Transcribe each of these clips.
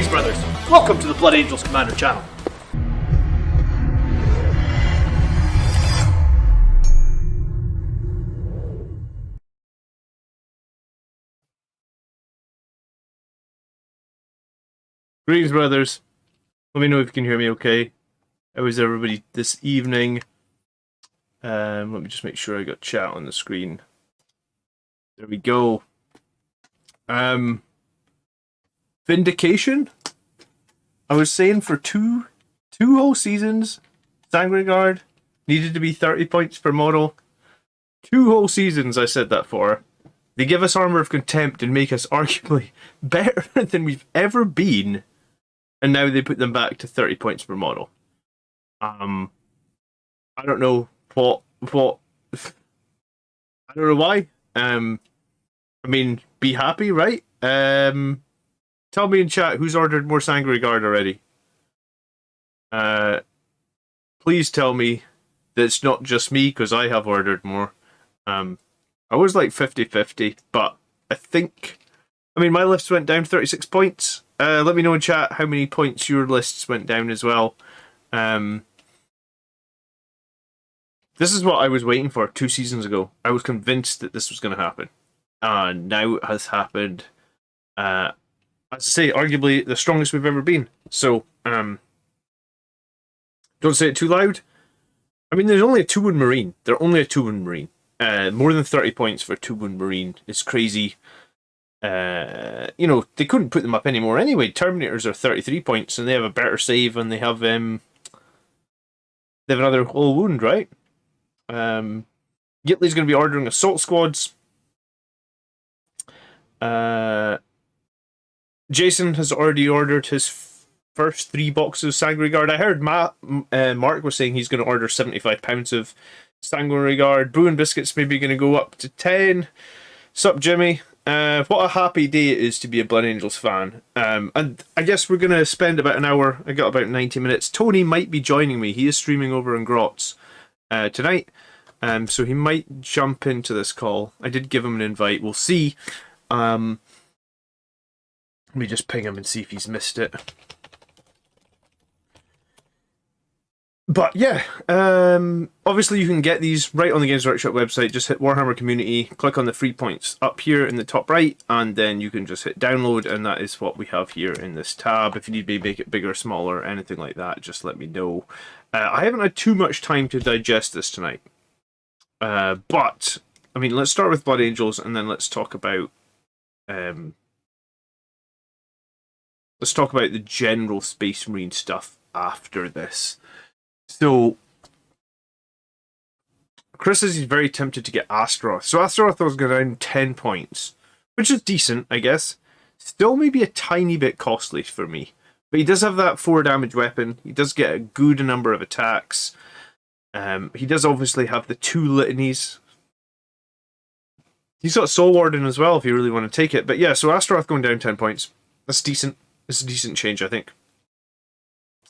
Greetings, brothers. Welcome to the Blood Angels Commander channel. Greetings, brothers. Let me know if you can hear me okay. How is everybody this evening? Let me just make sure I got chat on the screen. There we go. Vindication? I was saying for two whole seasons, Sangregard needed to be 30 points per model. 2 whole seasons I said that for. They give us Armor of Contempt and make us arguably better than we've ever been. And now they put them back to 30 points per model. I don't know what I don't know why. I mean, be happy, right? Tell me in chat who's ordered more Sangregard already. Please tell me that it's not just me, because I have ordered more. I was like 50-50, but I think... I mean, my lists went down 36 points. Let me know in chat how many points your lists went down as well. This is what I was waiting for 2 seasons ago. I was convinced that this was going to happen. Now it has happened. As I say, arguably the strongest we've ever been. So, don't say it too loud. I mean, there's only a 2-1 Marine. They're only a 2-1 Marine. More than 30 points for a 2-1 Marine is crazy. You know, they couldn't put them up anymore anyway. Terminators are 33 points, and they have a better save, and they have another whole wound, right? Gitley's going to be ordering assault squads. Jason has already ordered his first 3 boxes of Sangregard. I heard Mark was saying he's going to order 75 pounds of Sangregard. Brew and Biscuits maybe going to go up to 10. Sup, Jimmy? What a happy day it is to be a Blood Angels fan. And I guess we're going to spend about an hour. I got about 90 minutes. Tony might be joining me. He is streaming over in Grotz tonight. So he might jump into this call. I did give him an invite. We'll see. Let me just ping him and see if he's missed it. But yeah, obviously you can get these right on the Games Workshop website. Just hit Warhammer Community, click on the free points up here in the top right, and then you can just hit download, and that is what we have here in this tab. If you need me to make it bigger, smaller, anything like that, just let me know. I haven't had too much time to digest this tonight. But, I mean, let's start with Blood Angels, and then let's talk about... let's talk about the general Space Marine stuff after this. So, Chris says he's very tempted to get Astaroth. So Astaroth was going down 10 points, which is decent, I guess. Still maybe a tiny bit costly for me. But he does have that 4 damage weapon. He does get a good number of attacks. He does obviously have the 2 litanies. He's got Soul Warden as well if you really want to take it. But yeah, so Astaroth going down 10 points. That's decent. It's a decent change, I think.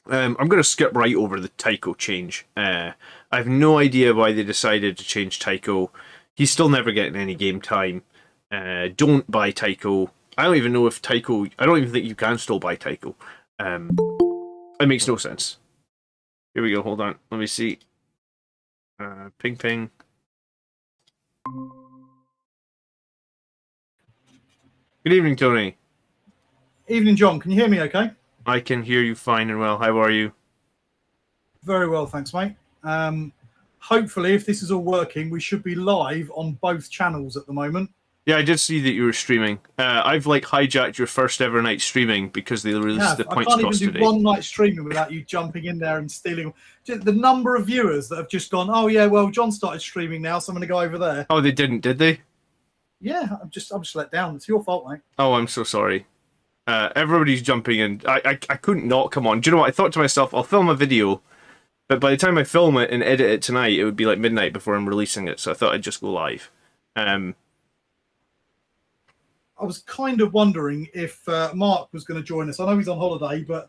I'm going to skip right over the Tycho change. I have no idea why they decided to change Tycho. He's still never getting any game time. Don't buy Tycho. I don't even know if Tycho... I don't even think you can still buy Tycho. It makes no sense. Here we go, hold on. Let me see. Ping ping. Good evening, Tony. Evening, John. Can you hear me okay? I can hear you fine and well. How are you? Very well, thanks, mate. Hopefully, if this is all working, we should be live on both channels at the moment. Yeah, I did see that you were streaming. I've like hijacked your first ever night streaming because they released the points cost today. I can't even do one night streaming without you jumping in there and stealing. Just the number of viewers that have just gone, oh yeah, well, John started streaming now, so I'm going to go over there. Oh, they didn't, did they? Yeah, I'm just let down. It's your fault, mate. Oh, I'm so sorry. Everybody's jumping in. I couldn't not come on. Do you know what? I thought to myself, I'll film a video, but by the time I film it and edit it tonight, it would be like midnight before I'm releasing it, so I thought I'd just go live. I was kind of wondering if Mark was going to join us. I know he's on holiday, but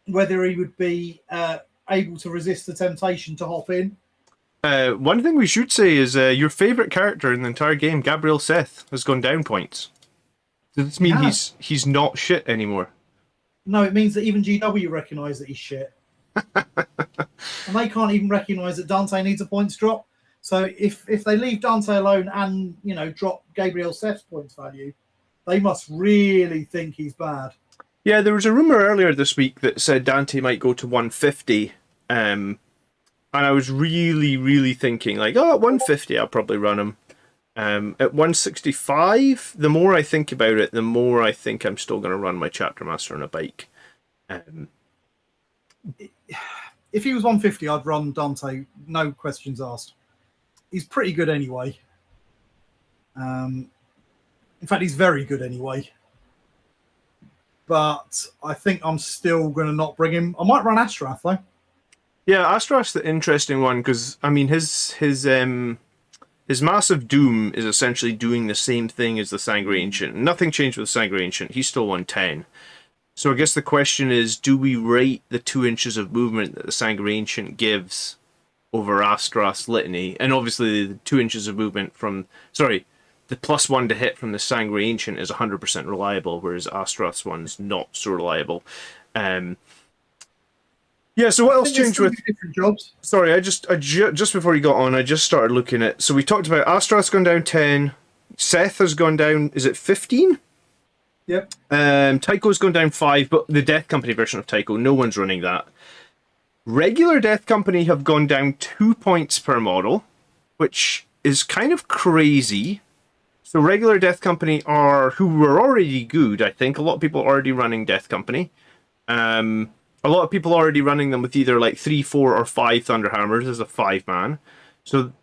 whether he would be able to resist the temptation to hop in. One thing we should say is your favourite character in the entire game, Gabriel Seth, has gone down points. Does this mean he's not shit anymore? No, it means that even GW recognise that he's shit. And they can't even recognise that Dante needs a points drop. So if they leave Dante alone and, you know, drop Gabriel Seth's points value, they must really think he's bad. Yeah, there was a rumour earlier this week that said Dante might go to 150. And I was really, really thinking, like, oh, at 150, I'll probably run him. At 165, the more I think about it, the more I think I'm still going to run my Chapter Master on a bike. If he was 150, I'd run Dante, no questions asked. He's pretty good anyway. In fact, he's very good anyway. But I think I'm still going to not bring him. I might run Astrath, though. Yeah, Astrath's the interesting one, because, I mean, his Massive Doom is essentially doing the same thing as the Sangre Ancient. Nothing changed with the Sangre Ancient. He's still 110. So I guess the question is, do we rate the 2 inches of movement that the Sangre Ancient gives over Astrath's Litany? And obviously the 2 inches of movement from... Sorry, the +1 to hit from the Sangre Ancient is 100% reliable, whereas Astrath's one's not so reliable. Yeah, so what else changed with... different jobs? Sorry, just before you got on, I just started looking at... So we talked about Astrath's gone down 10. Seth has gone down, is it 15? Yep. Tycho's gone down 5, but the Death Company version of Tycho, no one's running that. Regular Death Company have gone down 2 points per model, which is kind of crazy. So regular Death Company who were already good, I think. A lot of people are already running Death Company. A lot of people are already running them with either like 3, 4, or 5 Thunderhammers as a 5-man. So,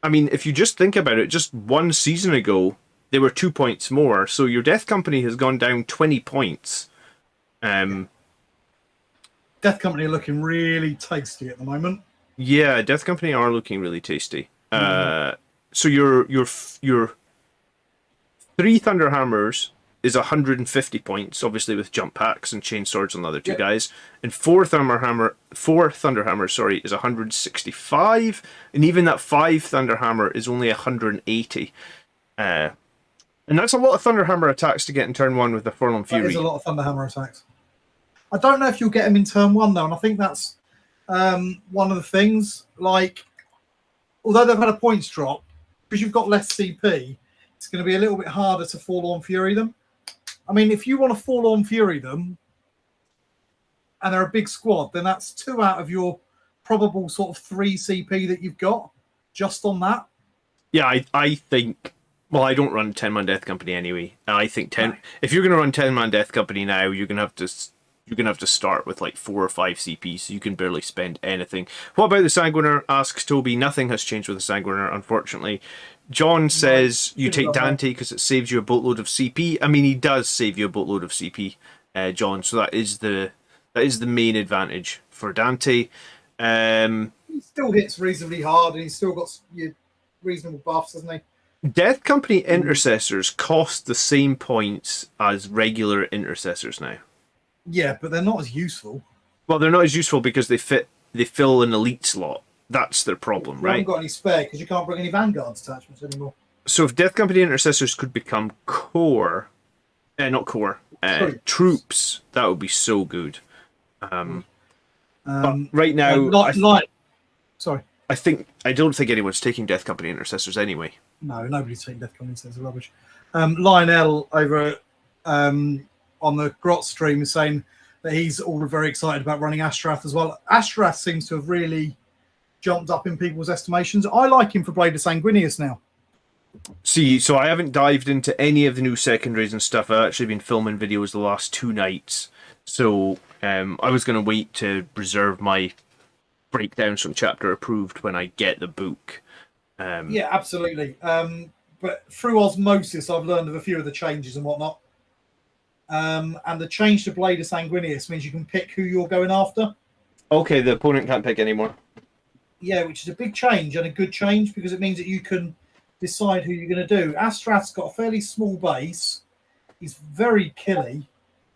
I mean, if you just think about it, just one season ago, they were 2 points more. So your Death Company has gone down 20 points. Death Company are looking really tasty at the moment. Yeah, Death Company are looking really tasty. So your 3 Thunderhammers is 150 points, obviously with jump packs and chain swords on the other two guys. And 4 Thunderhammers, is 165. And even that 5 Thunderhammer is only 180. And that's a lot of Thunderhammer attacks to get in turn 1 with the Forlorn Fury. That is a lot of Thunderhammer attacks. I don't know if you'll get them in turn 1, though, and I think that's one of the things. Like, although they've had a points drop, because you've got less CP, it's going to be a little bit harder to Forlorn Fury them. I mean, if you want to Forlorn Fury them, and they're a big squad, then that's 2 out of your probable sort of 3 CP that you've got, just on that. Yeah, I think... Well, I don't run 10-man Death Company anyway. I think if you're going to run 10-man Death Company now, you're going to have to start with like 4 or 5 CP, so you can barely spend anything. What about the Sanguiner? Asks Toby. Nothing has changed with the Sanguiner, unfortunately. John says you take Dante because it saves you a boatload of CP. I mean, he does save you a boatload of CP, John. So that is the main advantage for Dante. He still hits reasonably hard, and he's still got reasonable buffs, hasn't he? Death Company Intercessors cost the same points as regular Intercessors now. Yeah, but they're not as useful. Well, they're not as useful because they fill an elite slot. That's their problem, right? You haven't got any spare because you can't bring any Vanguard attachments anymore. So if Death Company Intercessors could become troops, that would be so good. But right now, sorry. I don't think anyone's taking Death Company Intercessors anyway. No, nobody's taking Death Company Intercessors. Rubbish. Lionel over on the Grot stream is saying that he's all very excited about running Astrath as well. Astrath seems to have really jumped up in people's estimations. I like him for Blade of Sanguinius now. See, so I haven't dived into any of the new secondaries and stuff. I've actually been filming videos the last 2 nights. So I was going to wait to reserve my breakdowns from Chapter Approved when I get the book. Yeah, absolutely. But through osmosis, I've learned of a few of the changes and whatnot. And the change to Blade of Sanguinius means you can pick who you're going after. Okay, the opponent can't pick anymore. Yeah, which is a big change and a good change because it means that you can decide who you're going to do. Astrath's got a fairly small base. He's very killy.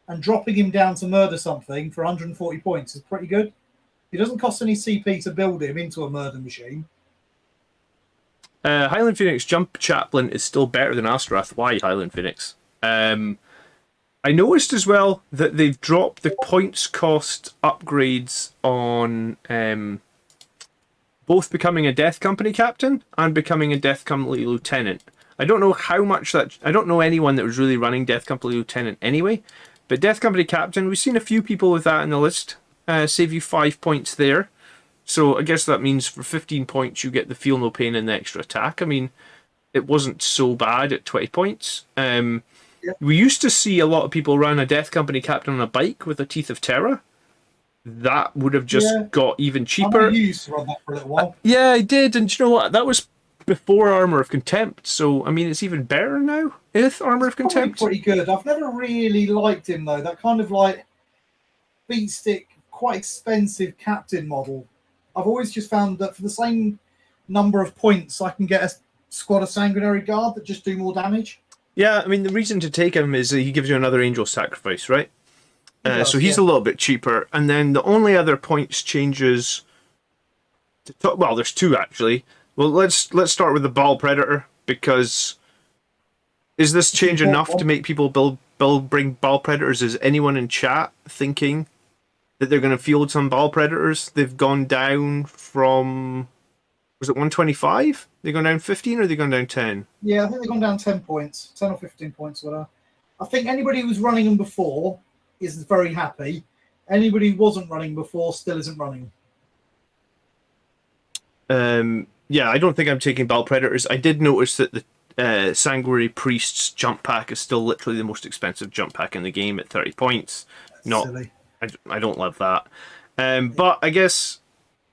And dropping him down to murder something for 140 points is pretty good. It doesn't cost any CP to build him into a murder machine. Highland Phoenix Jump Chaplain is still better than Astrath. Why Highland Phoenix? I I noticed as well that they've dropped the points cost upgrades on both becoming a Death Company captain and becoming a Death Company lieutenant. I don't know how much that. I don't know anyone that was really running Death Company lieutenant anyway, but Death Company captain, we've seen a few people with that in the list. Save you 5 points there. So I guess that means for 15 points you get the feel no pain and the extra attack. I mean, it wasn't so bad at 20 points. We used to see a lot of people run a Death Company captain on a bike with a Teeth of Terror. That would have just got even cheaper. I know you used to run that for a little while. Yeah, I did. And you know what? That was before Armor of Contempt. So, I mean, it's even better now with Armor of Contempt. Pretty good. I've never really liked him, though. That kind of like beat stick, quite expensive captain model. I've always just found that for the same number of points, I can get a squad of Sanguinary Guard that just do more damage. Yeah, I mean, the reason to take him is he gives you another Angel Sacrifice, right? So he's a little bit cheaper. And then the only other points changes... well, there's two, actually. Well, let's start with the Baal Predator, because... is this change enough to make people bring Baal Predators? Is anyone in chat thinking that they're going to field some Baal Predators? They've gone down from... was it 125? They've gone down 15 or they've gone down 10? Yeah, I think they've gone down 10 points. 10 or 15 points, whatever. I think anybody who was running them before is very happy. Anybody who wasn't running before still isn't running. Yeah, I don't think I'm taking Baal Predators. I did notice that the Sanguinary Priest's jump pack is still literally the most expensive jump pack in the game at 30 points. Not silly. I don't love that. But I guess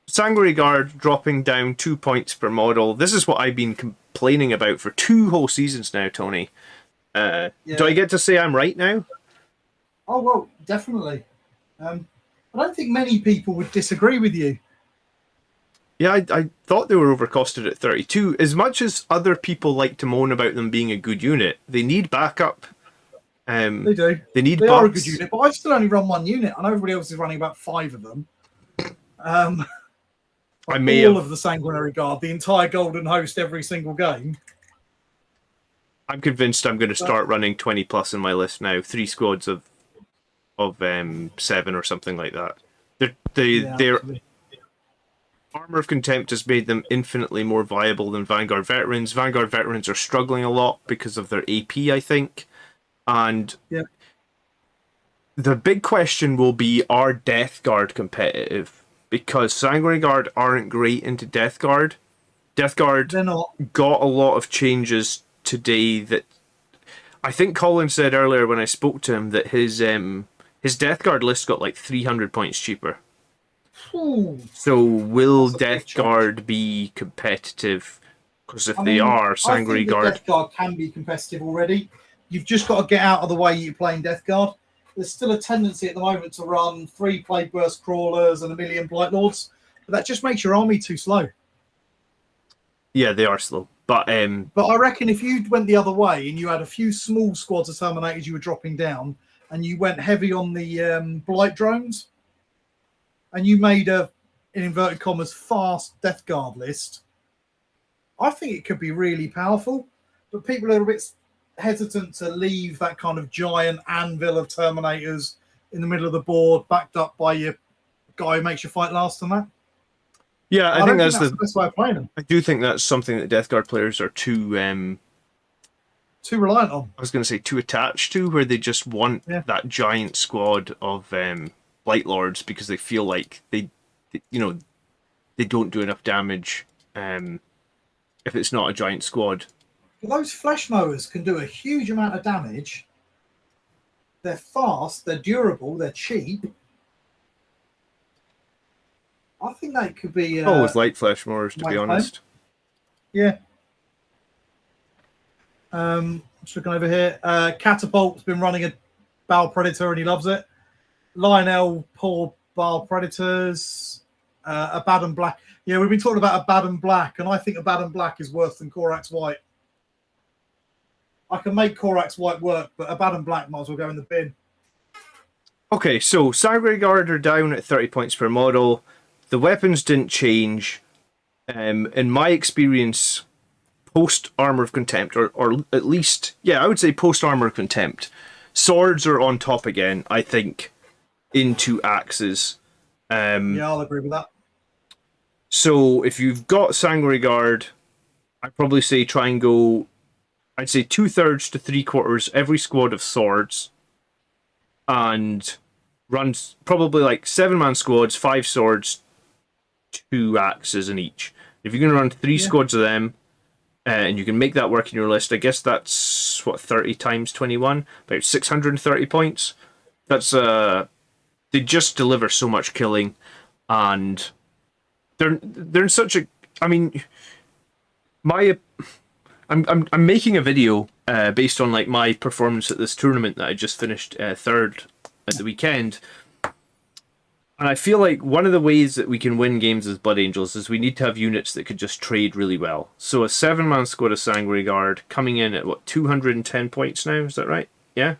Sanguinary Guard dropping down 2 points per model. This is what I've been complaining about for 2 whole seasons now, Tony. Do I get to say I'm right now? Oh, well, definitely. I don't think many people would disagree with you. Yeah, I thought they were overcosted at 32. As much as other people like to moan about them being a good unit, they need backup. They do. They are a good unit, but I've still only run one unit. I know everybody else is running about 5 of them. I may all of the Sanguinary Guard, the entire Golden Host, every single game. I'm convinced I'm going to start running 20 plus in my list now. 3 squads of 7 or something like that. They're Armor of Contempt has made them infinitely more viable than Vanguard Veterans. Vanguard Veterans are struggling a lot because of their AP, I think. And the big question will be, are Death Guard competitive? Because Sanguinary Guard aren't great into Death Guard. Death Guard got a lot of changes today that... I think Colin said earlier when I spoke to him that his Death Guard list got like 300 points cheaper. So will Death Guard be competitive? Because if they are, Sanguinary Guard... Death Guard can be competitive already. You've just got to get out of the way you're playing Death Guard. There's still a tendency at the moment to run 3 Plague Burst Crawlers and 1 million Blight Lords, but that just makes your army too slow. Yeah, they are slow. But I reckon if you went the other way and you had a few small squads of Terminators you were dropping down, and you went heavy on the Blight Drones, and you made in inverted commas, fast Death Guard list, I think it could be really powerful. But people are a bit hesitant to leave that kind of giant anvil of Terminators in the middle of the board, backed up by your guy who makes you fight last on that. Yeah, I think that's the best way of playing them. I do think that's something that Death Guard players are too reliant on. I was going to say too attached to, where they just want that giant squad of Blight Lords because they feel like they don't do enough damage if it's not a giant squad. Those flesh mowers can do a huge amount of damage. They're fast, they're durable, they're cheap. I think they could be... with light flesh mowers, to be honest. Yeah. Just looking over here. Catapult's been running a Baal Predator and he loves it. Lionel, poor Baal Predators. Abaddon Black. Yeah, we've been talking about Abaddon Black, and I think Abaddon Black is worse than Corax White. I can make Corax White work, but Abaddon Black might as well go in the bin. Okay, so Sanguinary Guard are down at 30 points per model. The weapons didn't change. In my experience, post Armor of Contempt, or at least, I would say post Armor of Contempt, Swords are on top again, I think, into axes. Yeah, I'll agree with that. So if you've got Sanguinary Guard, I'd probably say try and go, I'd say 2/3 to 3/4 every squad of swords, and run probably like 7-man squads, 5 swords, 2 axes in each. If you're going to run 3 squads of them, and you can make that work in your list, I guess that's, what, 30 times 21? About 630 points. That's, they just deliver so much killing, and they're in such a, I mean, I'm making a video based on like my performance at this tournament that I just finished third at the weekend, and I feel like one of the ways that we can win games as Blood Angels is we need to have units that could just trade really well. So a 7-man squad of Sanguinary Guard coming in at what, 210 points now? Is that right? Yeah.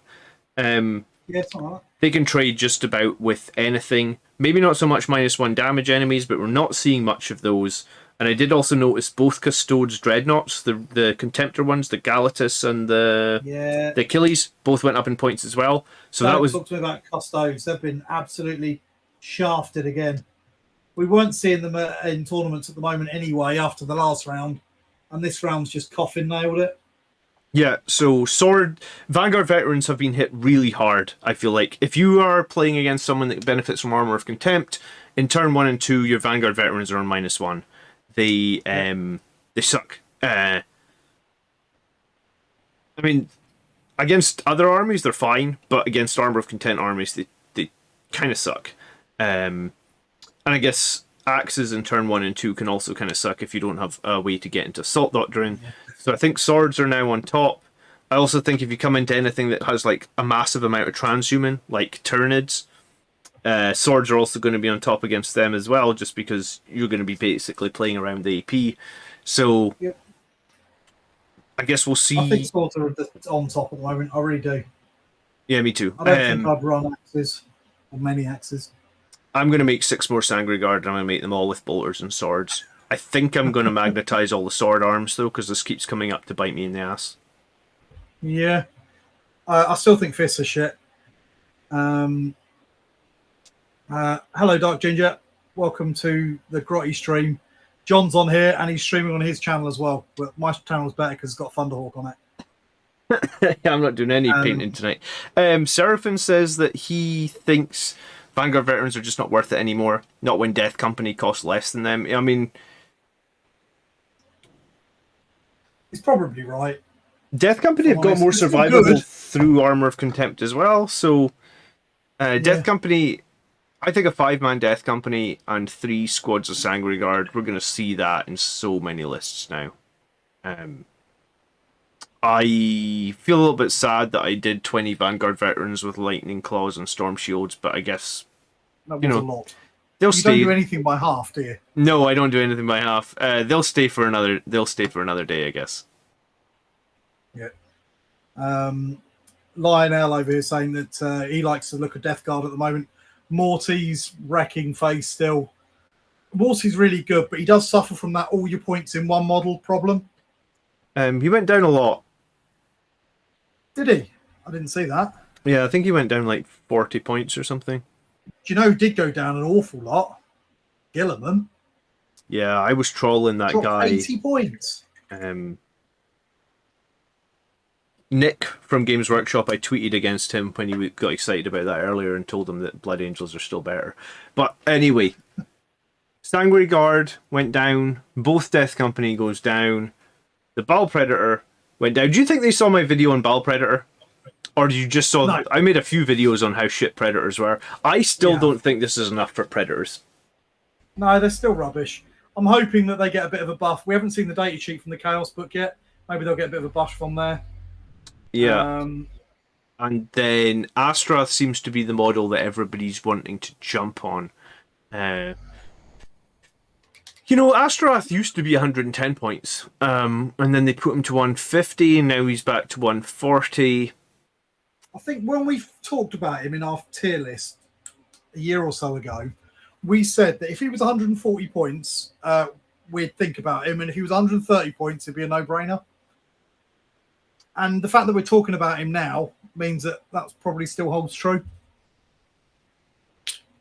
Yeah, something like that. They can trade just about with anything. Maybe not so much -1 damage enemies, but we're not seeing much of those. And I did also notice both Custodes Dreadnoughts, the Contemptor ones, the Galatus and the Achilles, both went up in points as well. So that was. Talk to me about Custodes. They've been absolutely shafted again. We weren't seeing them in tournaments at the moment anyway after the last round, and this round's just coffin nailed it. Yeah, so Vanguard veterans have been hit really hard, I feel like. If you are playing against someone that benefits from Armor of Contempt, in turn 1 and 2, your Vanguard veterans are on -1. They suck. I mean, against other armies, they're fine, but against Armor of Contempt armies, they kind of suck. And I guess axes in turn 1 and 2 can also kind of suck if you don't have a way to get into Assault Doctrine. Yeah. So I think swords are now on top. I also think if you come into anything that has like a massive amount of transhuman, like Tyranids, swords are also going to be on top against them as well, just because you're going to be basically playing around the AP. So I guess we'll see. I think swords are on top at the moment. I really do. Yeah, me too. I don't think I'd run axes, or many axes. I'm going to make 6 more Sanguinary Guard, and I'm going to make them all with bolters and swords. I think I'm going to magnetize all the sword arms, though, because this keeps coming up to bite me in the ass. Yeah. I still think fists are shit. Hello, Dark Ginger. Welcome to the Grotty stream. John's on here, and he's streaming on his channel as well. But my channel's better because it's got Thunderhawk on it. I'm not doing any painting tonight. Seraphin says that he thinks Vanguard veterans are just not worth it anymore. Not when Death Company costs less than them. I mean, he's probably right. Death Company have got more survivable through Armor of Contempt as well. So, Death Company, I think a 5-man Death Company and 3 squads of Sanguinary Guard, we're going to see that in so many lists now. I feel a little bit sad that I did 20 Vanguard veterans with Lightning Claws and Storm Shields, but I guess that was a lot. They'll stay. You don't do anything by half, do you? No, I don't do anything by half. They'll stay for another. They'll stay for another day, I guess. Yeah. Lionel over here saying that he likes to look at Death Guard at the moment. Morty's wrecking face still. Morty's really good, but he does suffer from that all your points in one model problem. He went down a lot. Did he? I didn't see that. Yeah, I think he went down like 40 points or something. Do you know who did go down an awful lot? Gilliman. Yeah, I was trolling that guy. 80 points. Nick from Games Workshop, I tweeted against him when he got excited about that earlier and told him that Blood Angels are still better. But anyway, Sanguinary Guard went down. Both Death Company goes down. The Ball Predator went down. Do you think they saw my video on Ball Predator? Or you just saw... No. I made a few videos on how shit Predators were. I still don't think this is enough for Predators. No, they're still rubbish. I'm hoping that they get a bit of a buff. We haven't seen the data sheet from the Chaos book yet. Maybe they'll get a bit of a buff from there. Yeah. And then Astrath seems to be the model that everybody's wanting to jump on. You know, Astrath used to be 110 points. And then they put him to 150, and now he's back to 140. I think when we talked about him in our tier list a year or so ago, we said that if he was 140 points, we'd think about him. And if he was 130 points, it'd be a no-brainer. And the fact that we're talking about him now means that probably still holds true.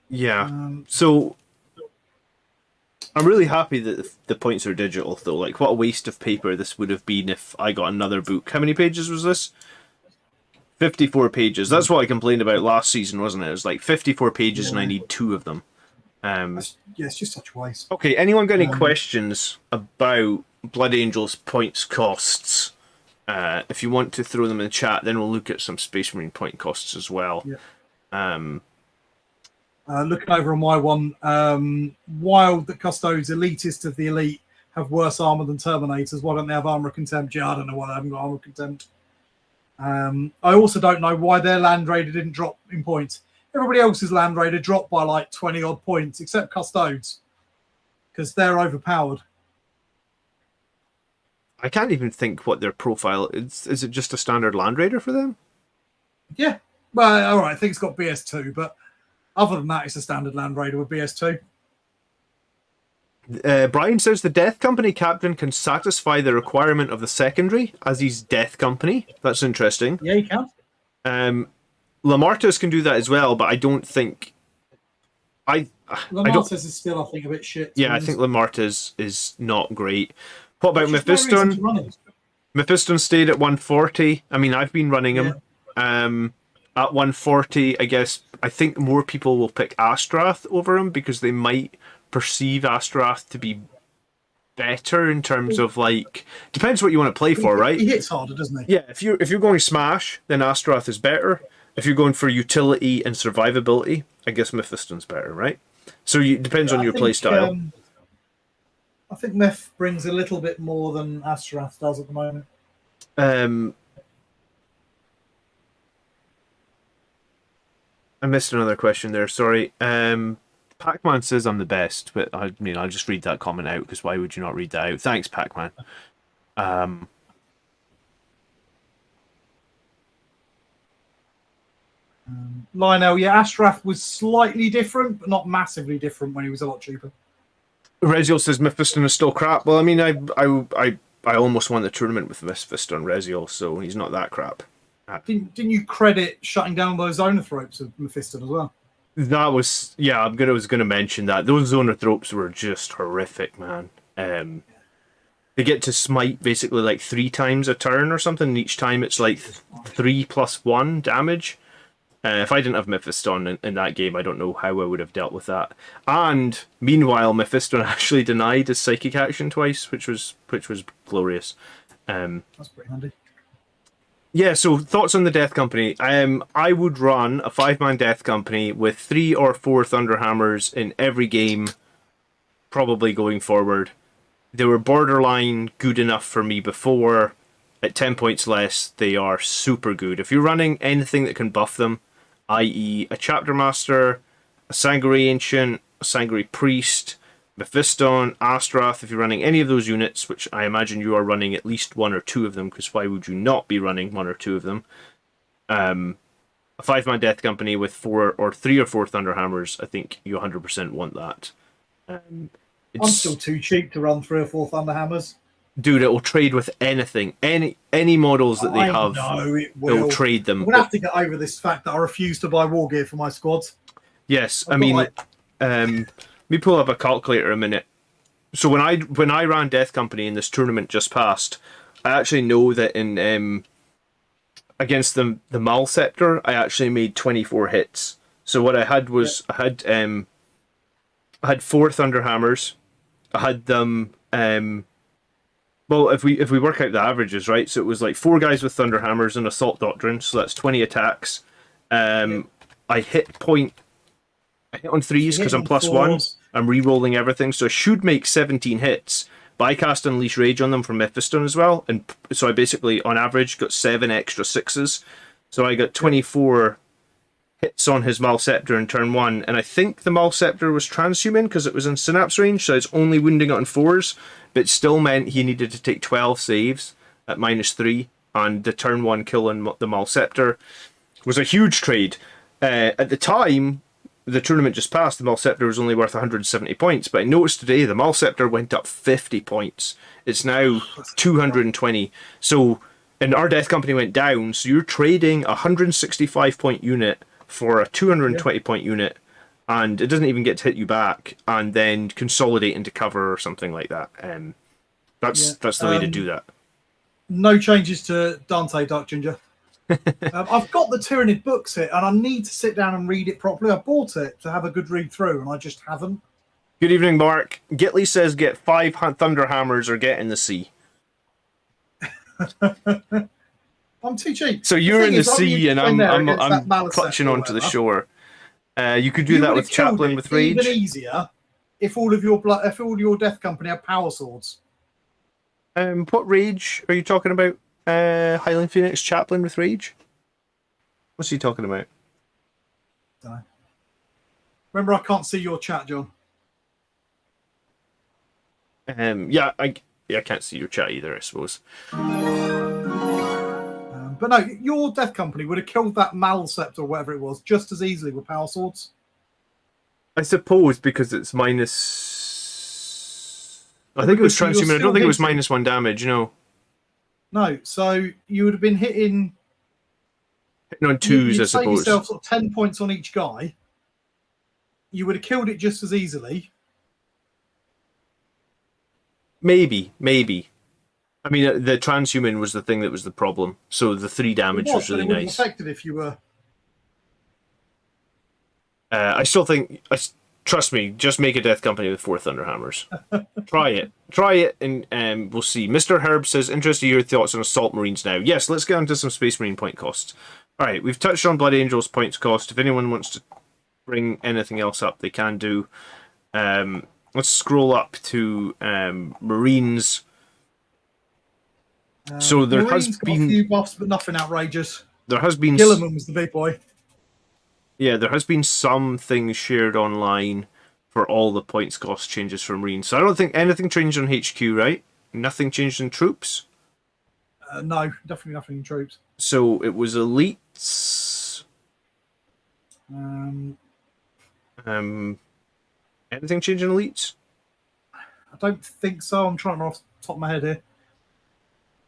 Yeah. So I'm really happy that the points are digital, though. Like, what a waste of paper this would have been if I got another book. How many pages was this? 54 pages. That's what I complained about last season, wasn't it? It was like 54 pages and I need 2 of them. It's just such a waste. Okay, anyone got any questions about Blood Angel's points costs? If you want to throw them in the chat, then we'll look at some Space Marine point costs as well. Yeah. Looking over on my one, wild that Custodes, elitist of the elite, have worse armor than Terminators. Why don't they have armor of contempt? Yeah, I don't know why they haven't got armor of contempt. I also don't know why their Land Raider didn't drop in points. Everybody else's Land Raider dropped by like 20 odd points, except Custodes, because they're overpowered. I can't even think what their profile is. Is it just a standard Land Raider for them? Yeah. Well, all right. I think it's got BS2, but other than that, it's a standard Land Raider with BS2. Brian says the Death Company captain can satisfy the requirement of the secondary as he's Death Company. That's interesting. Yeah, he can. Lamartus can do that as well, but I don't think... Lamartus is still, I think, a bit shit. Yeah, I think Lamartus is not great. What about Mephiston? Mephiston stayed at 140. I mean, I've been running him. At 140, I guess, I think more people will pick Astrath over him because they might perceive Astrath to be better in terms of, like, depends what you want to play for, right? He hits harder, doesn't he? Yeah, if you're going Smash, then Astrath is better. If you're going for utility and survivability, I guess Mephiston's better, right? So it depends on your play style. I think Meph brings a little bit more than Astrath does at the moment. I missed another question there, sorry. Pac-Man says I'm the best, but I mean, I'll just read that comment out, because why would you not read that out? Thanks, Pac-Man. Lionel, yeah, Astrath was slightly different, but not massively different when he was a lot cheaper. Reziel says Mephiston is still crap. Well, I mean, I almost won the tournament with Mephiston Reziel, so he's not that crap. Didn't you credit shutting down those Zonothropes of Mephiston as well? That was, yeah, I was going to mention that. Those Zonothropes were just horrific, man. They get to smite basically like 3 times a turn or something, and each time it's like 3+1 damage. If I didn't have Mephiston in that game, I don't know how I would have dealt with that. And meanwhile, Mephiston actually denied his psychic action twice, which was glorious. That's pretty handy. Yeah, so thoughts on the Death Company. I would run a 5-man Death Company with 3 or 4 Thunderhammers in every game, probably going forward. They were borderline good enough for me before. At 10 points less, they are super good. If you're running anything that can buff them, i.e. a Chapter Master, a Sangari Ancient, a Sangari Priest, Mephiston, Astrath, if you're running any of those units, which I imagine you are running at least 1 or 2 of them, because why would you not be running 1 or 2 of them? A 5-man Death Company with 3 or 4 Thunderhammers, I think you 100% want that. I'm still too cheap to run 3 or 4 Thunderhammers. Dude, it will trade with anything. Any models that they have, it'll trade them. I'm going to have to get over this fact that I refuse to buy war gear for my squads. Yes, I mean, let me pull up a calculator a minute. So when I ran Death Company in this tournament just past, I actually know that in against the Mal Scepter, I actually made 24 hits. So what I had was I had 4 Thunderhammers. I had them. Well, if we work out the averages, right? So it was like 4 guys with Thunderhammers and Assault Doctrine, so that's 20 attacks. I hit on 3s because I'm +1. I'm re-rolling everything, so I should make 17 hits. But I cast Unleash Rage on them from Mephiston as well, and so I basically, on average, got 7 extra 6s. So I got 24 hits on his Mal Scepter in turn 1, and I think the Mal Scepter was transhuman because it was in Synapse range, so it's only wounding it on 4s, but still meant he needed to take 12 saves at -3, and the turn 1 kill on the Mal Scepter was a huge trade. At the time, the tournament just passed, the Mal Scepter was only worth 170 points, but I noticed today the Mal Scepter went up 50 points. It's now 220. So And our death company went down, so you're trading a 165 point unit for a 220 point unit, and it doesn't even get to hit you back, and then consolidate into cover or something like that. That's the way to do that. No changes to Dante, Dark Ginger. I've got the Tyranid book set, and I need to sit down and read it properly. I bought it to have a good read through, and I just haven't. Good evening, Mark. Gitley says get 5 Thunder Hammers or get in the sea. I'm too cheap. So you're in the sea, and I'm clutching onto the shore. You could do that with Chaplain with Rage. Even easier if all of your death company have power swords. What Rage are you talking about? Highland Phoenix Chaplain with Rage? What's he talking about? Don't know. Remember, I can't see your chat, John. Yeah, I can't see your chat either, I suppose. But no, your death company would have killed that Malcept or whatever it was just as easily with power swords. I suppose because it's minus. I think it was transhuman. I don't think it was -1 damage. No. No, so you would have been hitting on twos, I suppose. Save yourself sort of 10 points on each guy. You would have killed it just as easily. Maybe. I mean, the transhuman was the thing that was the problem. So the 3 damage was really nice. Effective if you were. I still think. Trust me, just make a death company with 4 Thunder Hammers. Try it, and we'll see. Mr. Herb says, interested to hear your thoughts on Assault Marines now. Yes, let's get onto some Space Marine point costs. All right, we've touched on Blood Angels points cost. If anyone wants to bring anything else up, they can do. Let's scroll up to Marines. So there Marines has got been a few buffs, but nothing outrageous. There has been Gilliman was the big boy. Yeah, there has been some things shared online for all the points cost changes for Marines. So I don't think anything changed on HQ, right? Nothing changed in troops? No, definitely nothing in troops. So it was elites. Anything change in elites? I don't think so. I'm trying to off the top of my head here.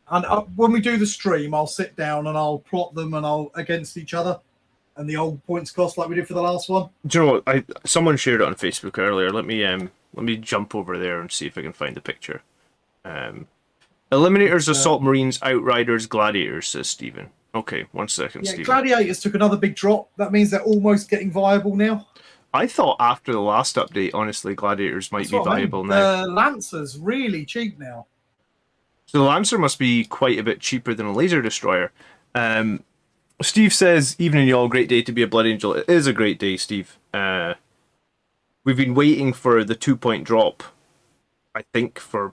And when we do the stream, I'll sit down and I'll plot them and I'll against each other. And the old points cost like we did for the last one. Do you know what? Someone shared it on Facebook earlier. Let me jump over there and see if I can find the picture. Eliminators, Assault Marines, Outriders, Gladiators, says Stephen. Okay, 1 second, Stephen. Gladiators took another big drop. That means they're almost getting viable now. I thought after the last update, honestly, Gladiators might be viable now. The Lancer's really cheap now. So the Lancer must be quite a bit cheaper than a Laser Destroyer. Steve says, evening y'all, great day to be a Blood Angel. It is a great day, Steve. We've been waiting for the 2-point drop, I think, for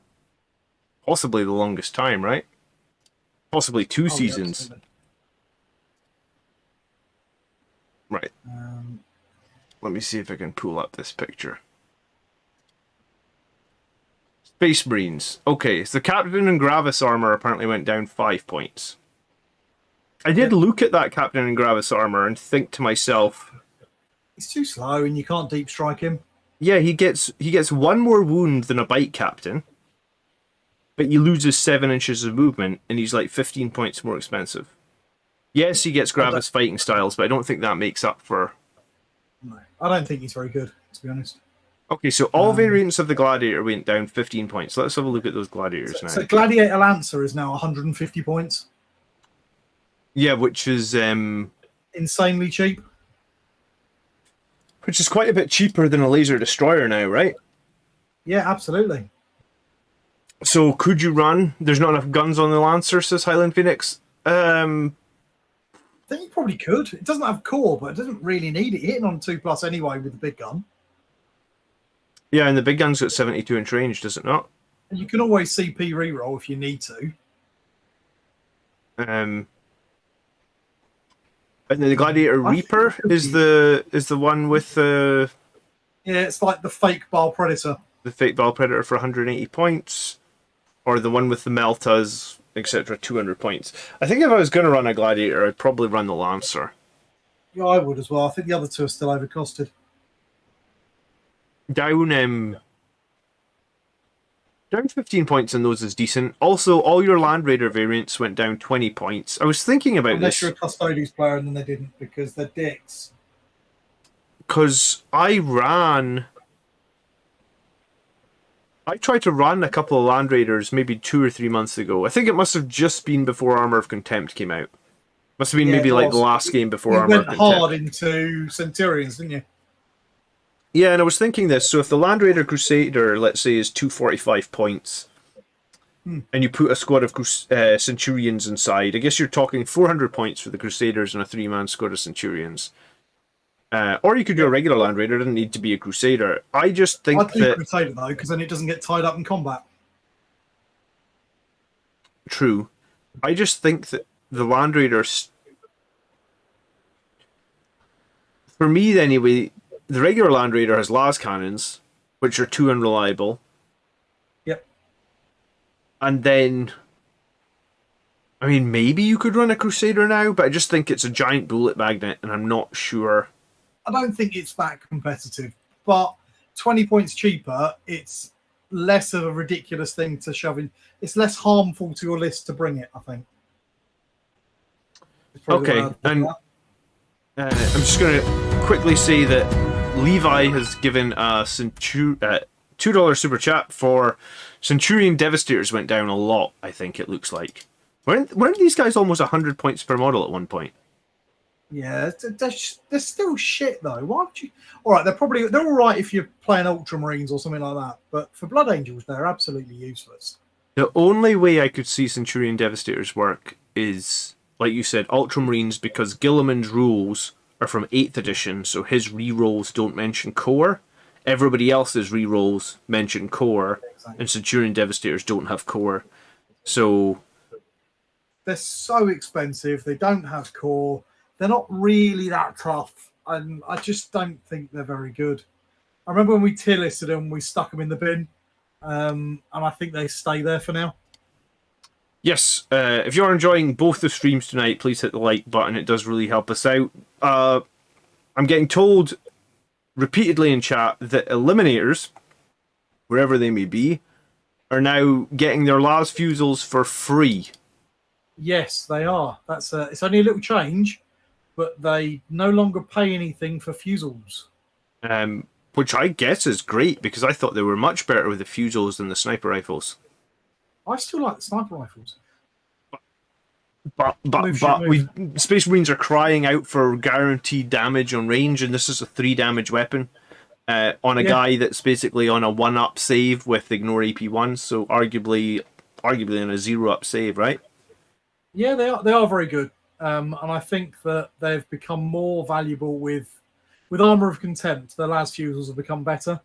possibly the longest time, right? Possibly 2 seasons. Yeah, right. Let me see if I can pull up this picture. Space Marines. Okay, so the Captain and Gravis armor apparently went down 5 points. I did look at that Captain and Gravis armor and think to myself, he's too slow and you can't deep strike him. Yeah, he gets 1 more wound than a Bite Captain, but he loses 7 inches of movement and he's like 15 points more expensive. Yes, he gets Gravis fighting styles, but I don't think that makes up for... No, I don't think he's very good, to be honest. Okay, so all variants of the Gladiator went down 15 points. Let's have a look at those Gladiators now. So Gladiator Lancer is now 150 points. Yeah, which is... insanely cheap. Which is quite a bit cheaper than a Laser Destroyer now, right? Yeah, absolutely. So could you run? There's not enough guns on the Lancer, says Highland Phoenix. I think you probably could. It doesn't have core, but it doesn't really need it. You're hitting on 2+ anyway with the big gun. Yeah, and the big gun's got 72-inch range, does it not? And you can always CP reroll if you need to. And the Gladiator Reaper is the one with the... Yeah, it's like the fake Bile Predator. The fake Bile Predator for 180 points. Or the one with the Meltas, etc., 200 points. I think if I was going to run a Gladiator, I'd probably run the Lancer. Yeah, I would as well. I think the other two are still overcosted. Down... Down 15 points on those is decent. Also, all your Land Raider variants went down 20 points. I was thinking about Unless you're this a Custodes player, and then they didn't because they're dicks. because I tried to run a couple of Land Raiders maybe 2 or 3 months ago. I think it must have just been before Armor of Contempt came out. Must have been maybe like the last game before Armor of Contempt. Contempt. You went hard into Centurions, didn't you? Yeah, and I was thinking this. So if the Land Raider Crusader, let's say, is 245 points, and you put a squad of Centurions inside, I guess you're talking 400 points for the Crusaders and a 3-man squad of Centurions. Or you could do a regular Land Raider. It doesn't need to be a Crusader. I just think I'd do Crusader, though, because then it doesn't get tied up in combat. True. I just think that the Land Raiders, for me anyway, the regular Land Raider has las cannons, which are too unreliable. Yep. And then, I mean, maybe you could run a Crusader now, but I just think it's a giant bullet magnet, and I'm not sure. I don't think it's that competitive, but 20 points cheaper, it's less of a ridiculous thing to shove in. It's less harmful to your list to bring it, I think. Okay, and I'm just going to quickly say that Levi has given a $2 super chat for Centurion Devastators went down a lot, I think it looks like. Weren't these guys almost 100 points per model at one point? Yeah, they're still shit though. Why would you? All right, they're all right if you're playing Ultramarines or something like that. But for Blood Angels, they're absolutely useless. The only way I could see Centurion Devastators work is, like you said, Ultramarines, because Gilliman's rules are from 8th edition, so his rerolls don't mention core. Everybody else's rerolls mention core, and Centurion Devastators don't have core. So they're so expensive. They don't have core. They're not really that tough, and I just don't think they're very good. I remember when we tier listed them, we stuck them in the bin, and I think they stay there for now. Yes, if you're enjoying both the streams tonight, please hit the like button. It does really help us out. I'm getting told repeatedly in chat that Eliminators, wherever they may be, are now getting their las fusils for free. Yes, they are. It's only a little change, but they no longer pay anything for fusils. Which I guess is great, because I thought they were much better with the fusils than the sniper rifles. I still like the sniper rifles. But Space Marines are crying out for guaranteed damage on range, and this is a 3 damage weapon on a guy that's basically on a 1-up save with ignore AP1, so arguably on a 0-up save, right? Yeah, they are very good. And I think that they've become more valuable with Armor of Contempt. The las fusils have become better.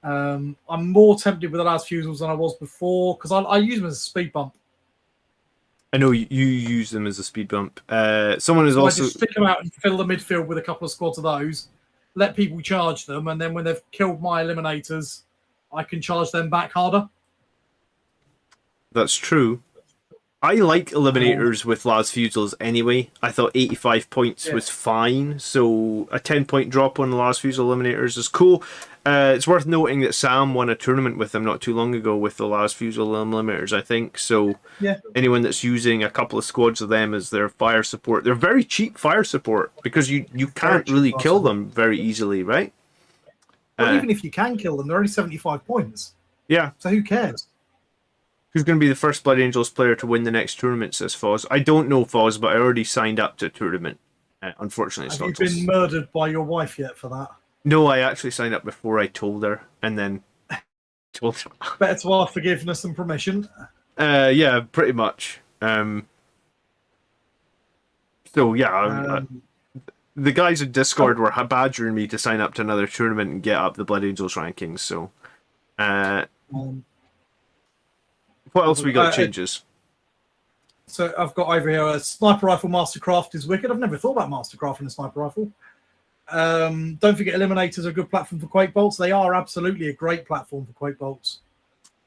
I'm more tempted with the las fusils than I was before, because I use them as a speed bump. I know you use them as a speed bump. Someone is also... I just stick them out and fill the midfield with a couple of squads of those, let people charge them, and then when they've killed my eliminators, I can charge them back harder. That's true. I like Eliminators with las fusils anyway. I thought 85 points was fine, so a 10-point drop on the las fusil Eliminators is cool. It's worth noting that Sam won a tournament with them not too long ago with the las fusil Eliminators, I think. So anyone that's using a couple of squads of them as their fire support, they're very cheap fire support, because you can't really kill them very easily, right? Well, even if you can kill them, they're only 75 points. Yeah. So who cares? Who's going to be the first Blood Angels player to win the next tournament, says Foz. I don't know, Foz, but I already signed up to a tournament. Unfortunately, it's Have you been murdered by your wife yet for that? No, I actually signed up before I told her, and then told her. Better to ask forgiveness and permission. Yeah, pretty much. So, yeah, the guys in Discord were badgering me to sign up to another tournament and get up the Blood Angels rankings, so... what else we got changes? So I've got over here a sniper rifle Mastercraft is wicked. I've never thought about Mastercraft in a sniper rifle. Don't forget Eliminators are a good platform for Quake Bolts. They are absolutely a great platform for Quake Bolts.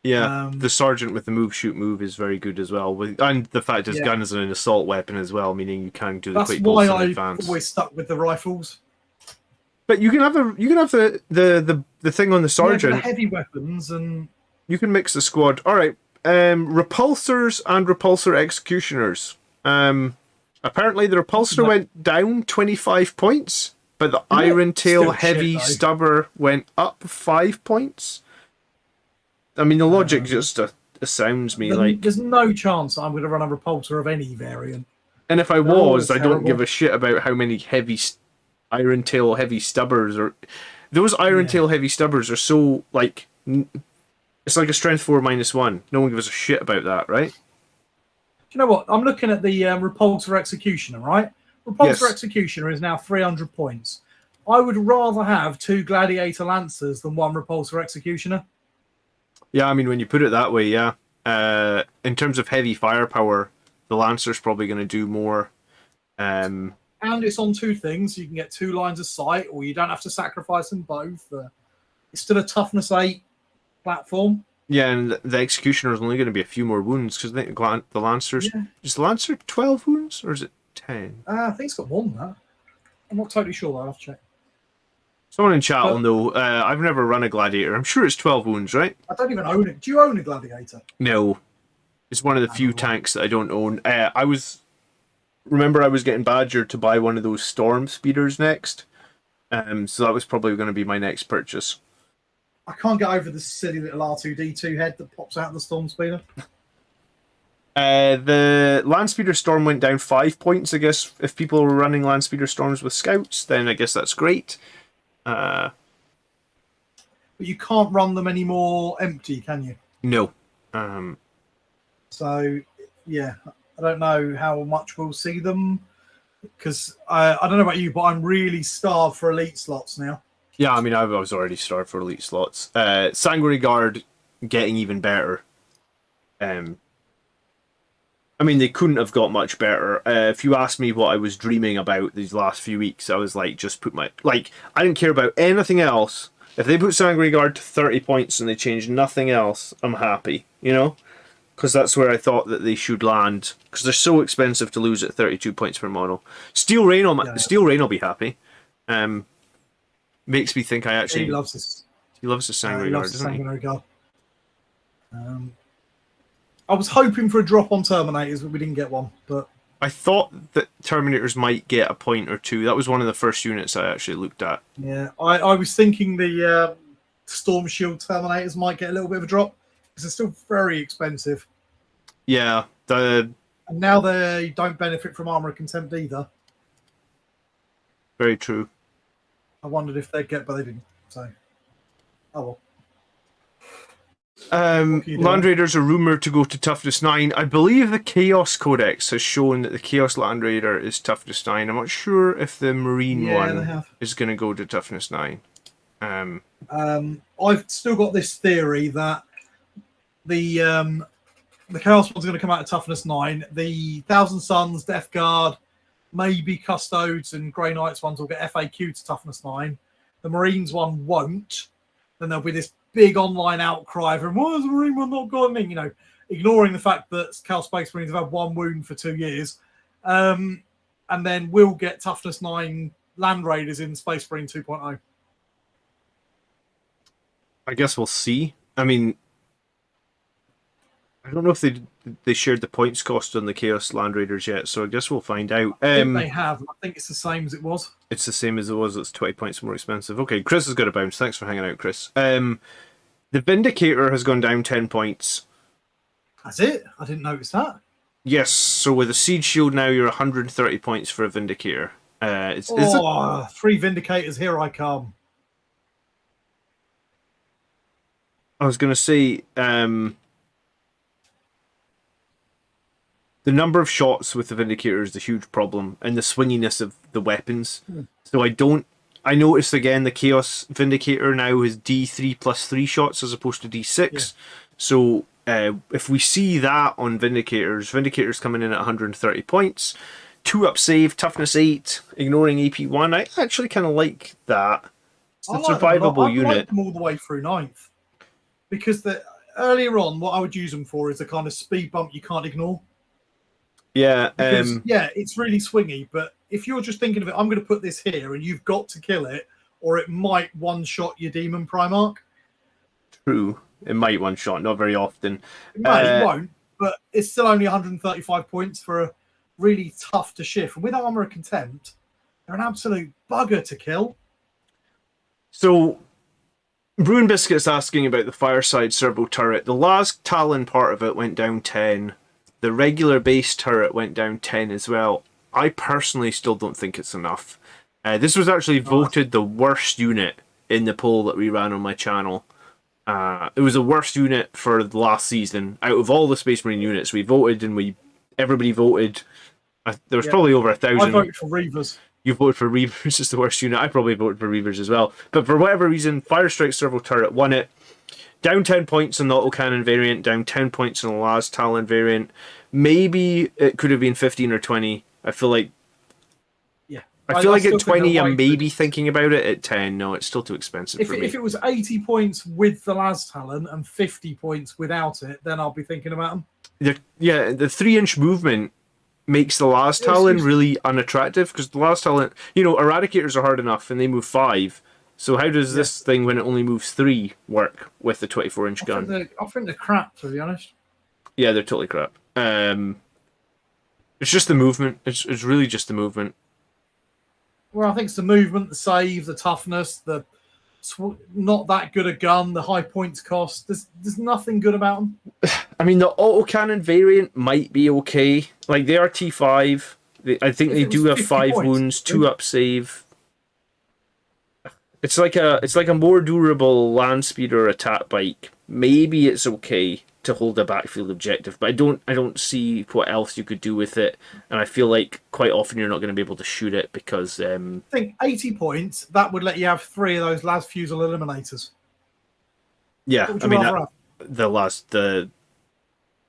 Yeah, the Sergeant with the move, shoot, move is very good as well. And the fact his gun is an assault weapon as well, meaning you can do the Quake Bolts in advance. That's why I've always stuck with the rifles. But you can have the thing on the Sergeant. The heavy weapons and... You can mix the squad. All right. Repulsors and repulsor executioners. Apparently the repulsor went down 25 points, but the Iron Tail Heavy Stubber went up 5 points. I mean, the logic just astounds me. There's no chance I'm going to run a repulsor of any variant. And if I was, I don't give a shit about how many heavy Iron Tail Heavy Stubbers or those Iron Tail Heavy Stubbers are so like it's like a strength 4 -1. No one gives a shit about that, right? Do you know what? I'm looking at the repulsor executioner, right? Repulsor executioner is now 300 points. I would rather have 2 gladiator lancers than 1 repulsor executioner. Yeah, I mean, when you put it that way, yeah. In terms of heavy firepower, the Lancer's probably going to do more. And it's on 2 things. You can get 2 lines of sight, or you don't have to sacrifice them both. It's still a toughness 8 platform. Yeah, and the Executioner is only going to be a few more wounds, because I think the Lancer's... Yeah. Is the Lancer 12 wounds, or is it 10? I think it's got more than that. I'm not totally sure, though. I'll have to check. Someone in chat will know. I've never run a Gladiator. I'm sure it's 12 wounds, right? I don't even own it. Do you own a Gladiator? No. It's one of the few tanks that I don't own. I was getting badgered to buy one of those Storm Speeders next. So that was probably going to be my next purchase. I can't get over the silly little R2-D2 head that pops out of the Storm Speeder. The Landspeeder Storm went down 5 points, I guess. If people were running Landspeeder Storms with Scouts, then I guess that's great. But you can't run them anymore empty, can you? No. So, yeah, I don't know how much we'll see them. Because I don't know about you, but I'm really starved for elite slots now. Yeah, I mean, I was already starved for elite slots. Sanguinary Guard getting even better. I mean, they couldn't have got much better. If you asked me what I was dreaming about these last few weeks, I was like, just put my... Like, I didn't care about anything else. If they put Sanguinary Guard to 30 points and they changed nothing else, I'm happy, you know? Because that's where I thought that they should land. Because they're so expensive to lose at 32 points per model. Steel Rain will be happy. Makes me think I actually... He loves this. He loves the Sanguinary Guard, doesn't he? Guard. I was hoping for a drop on Terminators, but we didn't get one. But I thought that Terminators might get a point or two. That was one of the first units I actually looked at. Yeah, I was thinking the Storm Shield Terminators might get a little bit of a drop, because they're still very expensive. Yeah. And now they don't benefit from Armour of Contempt either. Very true. I wondered if they'd get, but they didn't. So, oh well. Land Raiders are rumoured to go to Toughness 9. I believe the Chaos Codex has shown that the Chaos Land Raider is Toughness 9. I'm not sure if the Marine one is going to go to Toughness 9. I've still got this theory that the Chaos one's going to come out of Toughness 9. The Thousand Suns, Death Guard, maybe Custodes and Grey Knights ones will get FAQ to Toughness 9. The Marines one won't. Then there'll be this big online outcry from, why has the Marine one not got anything? You know, ignoring the fact that Cal Space Marines have had 1 wound for 2 years. And then we'll get Toughness 9 Land Raiders in Space Marine 2.0. I guess we'll see. I mean, I don't know if they shared the points cost on the Chaos Land Raiders yet, so I guess we'll find out. I think they have. I think it's the same as it was. It's the same as it was. It's 20 points more expensive. Okay, Chris has got a bounce. Thanks for hanging out, Chris. The Vindicator has gone down 10 points. That's it? I didn't notice that. Yes, so with a Siege Shield now, you're 130 points for a Vindicator. Is it? 3 Vindicators, here I come. I was going to say... the number of shots with the Vindicator is the huge problem, and the swinginess of the weapons. So I noticed again the Chaos Vindicator now is D3 plus 3 shots as opposed to D6. Yeah. So if we see that on Vindicators coming in at 130 points, 2-up save, toughness 8, ignoring AP 1. I actually kind of like that. It's a survivable unit. I like them all the way through 9th. Because earlier on, what I would use them for is a kind of speed bump you can't ignore. Yeah, because, it's really swingy, but if you're just thinking of it, I'm going to put this here and you've got to kill it, or it might one-shot your Demon Primarch. True. It might one-shot, not very often. It won't, but it's still only 135 points for a really tough to shift. And with Armour of Contempt, they're an absolute bugger to kill. So, Bruin Biscuit's asking about the Fireside Servo turret. The last Talon part of it went down 10. The regular base turret went down 10 as well. I personally still don't think it's enough. This was actually voted the worst unit in the poll that we ran on my channel. It was the worst unit for the last season. Out of all the Space Marine units, we voted and everybody voted. There was probably over 1,000. I voted for Reavers. You voted for Reavers as the worst unit. I probably voted for Reavers as well. But for whatever reason, Firestrike Servo Turret won it. Down 10 points on the autocannon variant, down 10 points on the last Talon variant. Maybe it could have been 15 or 20. I feel like at 20 I'm maybe thinking about it. At 10, no, it's still too expensive for me. If it was 80 points with the last Talon and 50 points without it, then I'll be thinking about them. The 3-inch movement makes the last Talon really unattractive, because the last Talon, Eradicators are hard enough and they move 5. So how does this thing, when it only moves 3, work with the 24-inch gun? I think they're crap, to be honest. Yeah, they're totally crap. It's just the movement. It's really just the movement. Well, I think it's the movement, the save, the toughness, the not that good a gun, the high points cost. There's nothing good about them. I mean, the autocannon variant might be okay. Like, they are T5. I think they do have 5 wounds, 2 up save. It's like a more durable land speeder attack bike. Maybe it's okay to hold a backfield objective, but I don't see what else you could do with it, and I feel like quite often you're not going to be able to shoot it because I think 80 points, that would let you have 3 of those las fusel eliminators. Yeah, I mean the last fusel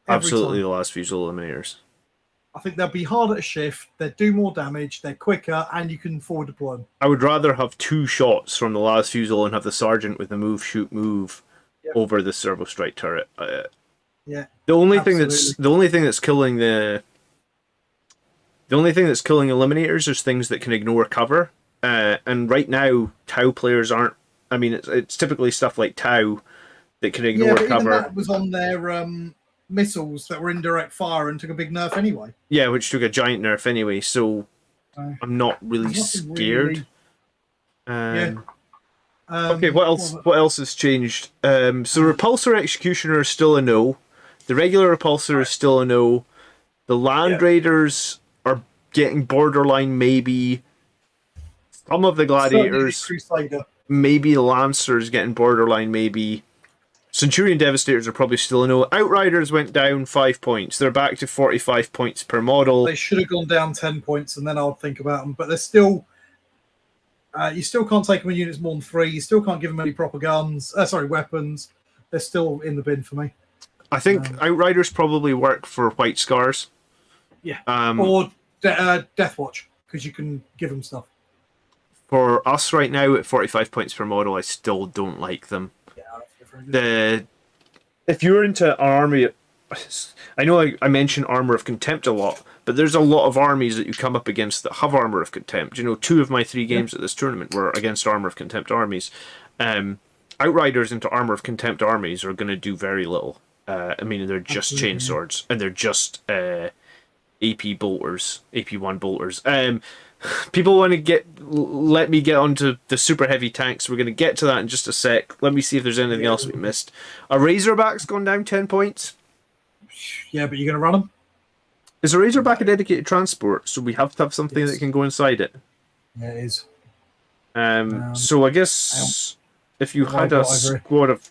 eliminators. I think they'll be harder to shift, they do more damage, they're quicker, and you can forward deploy them. I would rather have 2 shots from the last fusel and have the sergeant with the move shoot move over the servo strike turret. Yeah. The only thing that's killing eliminators is things that can ignore cover. And right now, Tau players aren't. I mean, it's typically stuff like Tau that can ignore cover. Even that was on their missiles that were indirect fire and took a big nerf anyway. Yeah, which took a giant nerf anyway. So I'm not really scared. Okay, what else? What else has changed? So Repulsor Executioner is still a no. The regular Repulsor is still a no. The Land Raiders are getting borderline maybe. Some of the Gladiators, maybe the Lancers getting borderline maybe. Centurion Devastators are probably still a no. Outriders went down 5 points. They're back to 45 points per model. They should have gone down 10 points, and then I'll think about them. But they're still. You still can't take them in units more than 3. You still can't give them any proper guns. Weapons. They're still in the bin for me. I think Outriders probably work for White Scars. Yeah. Or Deathwatch, because you can give them stuff. For us right now at 45 points per model, I still don't like them. Yeah, if you're into army, I know I mention Armor of Contempt a lot, but there's a lot of armies that you come up against that have Armor of Contempt. 2 of my 3 games at this tournament were against Armor of Contempt armies. Outriders into Armor of Contempt armies are going to do very little. I mean, they're just chainswords, and they're just AP bolters, AP1 bolters. People want to let me get onto the super heavy tanks. We're going to get to that in just a sec. Let me see if there's anything else we missed. A Razorback's gone down 10 points. Yeah, but you're going to run them? Is a Razorback a dedicated transport? So we have to have something that can go inside it. Yeah, it is. So I guess if you had a squad of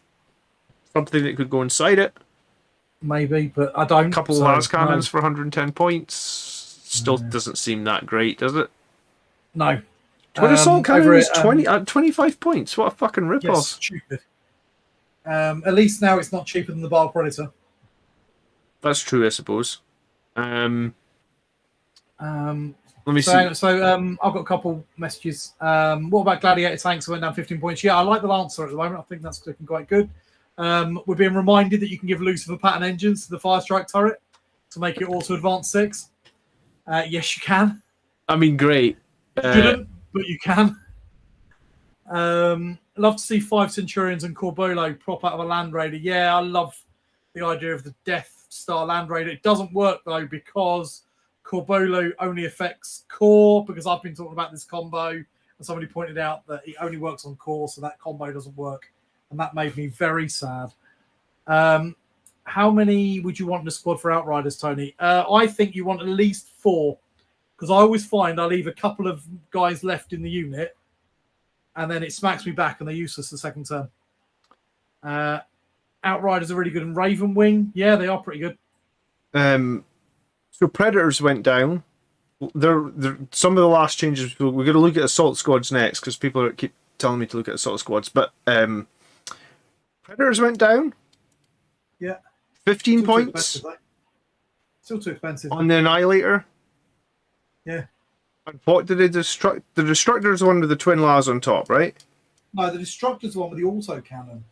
something that could go inside it, maybe, but I don't. A couple of las cannons for 110 points still doesn't seem that great, does it? No. Twin assault cannon is 25 points. What a fucking ripoff! Yes, stupid. At least now it's not cheaper than the Bile Predator. That's true, I suppose. Let me see. So I've got a couple messages. What about Gladiator tanks that went down 15 points? Yeah, I like the Lancer at the moment. I think that's looking quite good. We're being reminded that you can give Lucifer pattern engines to the Firestrike turret to make it auto advance 6. Yes, you can. I mean, great. Shouldn't, but you can. love to see 5 Centurions and Corbolo prop out of a Land Raider. Yeah, I love the idea of the Death Star Land Raider. It doesn't work, though, because Corbolo only affects core, because I've been talking about this combo, and somebody pointed out that it only works on core, so that combo doesn't work, and that made me very sad. How many would you want in the squad for Outriders, Tony? I think you want at least 4, because I always find I leave a couple of guys left in the unit, and then it smacks me back, and they're useless the second turn. Outriders are really good, and Raven Wing, yeah, they are pretty good. So Predators went down. They're some of the last changes. We're going to look at Assault Squads next, because people keep telling me to look at Assault Squads. But Predators went down. Yeah. 15 points. Still too expensive. On the Annihilator. Yeah. And what did they destruct? The Destructor's the one with the twin las on top, right? No, the Destructor's the one with the autocannon.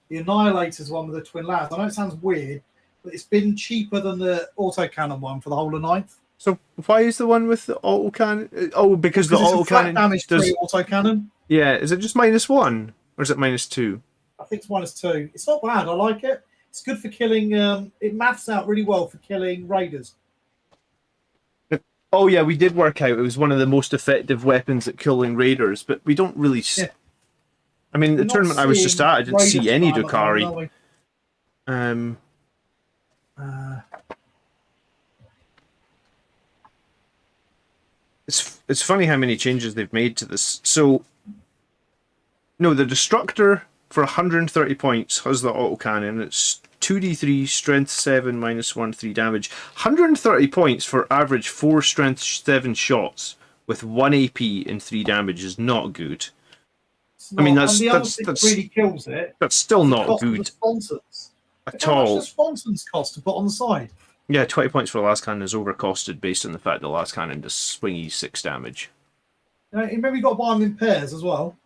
The Annihilator's the one with the twin las. I know it sounds weird, but it's been cheaper than the autocannon one for the whole of 9th. So why is the one with the autocannon? Oh, because the autocannon damage does autocannon. Yeah, is it just -1 or is it -2? I think it's -2. It's not bad. I like it. It's good for killing. It maths out really well for killing raiders. Oh yeah, we did work out it was one of the most effective weapons at killing raiders, but we don't really. Yeah. I mean, the tournament I was just at, I didn't see any Dokari. It's funny how many changes they've made to this. So, no, the Destructor for 130 points has the autocannon. It's 2d3, strength 7, -1, 3 damage. 130 points for average 4 strength 7 shots with 1 AP and 3 damage is not good. Not, I mean, that's really kills it. That's still not good at all. How much does sponsons cost to put on the side? Yeah, 20 points for the last cannon is overcosted based on the fact the last cannon does swingy 6 damage. Remember, you got to buy them in pairs as well.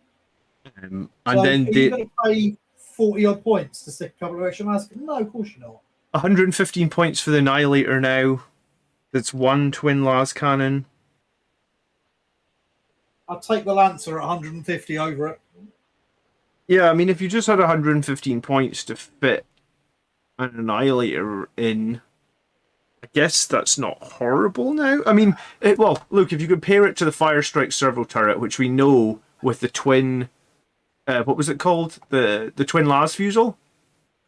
And so then are you going to pay 40 odd points to stick a couple of extra masks? No, of course you're not. 115 points for the Annihilator now. That's 1 twin las cannon. I'll take the Lancer at 150 over it. Yeah, I mean, if you just had 115 points to fit an Annihilator in, I guess that's not horrible now. I mean, well, look, if you compare it to the Fire Strike Servo Turret, which we know with the twin... what was it called? The twin las fusel?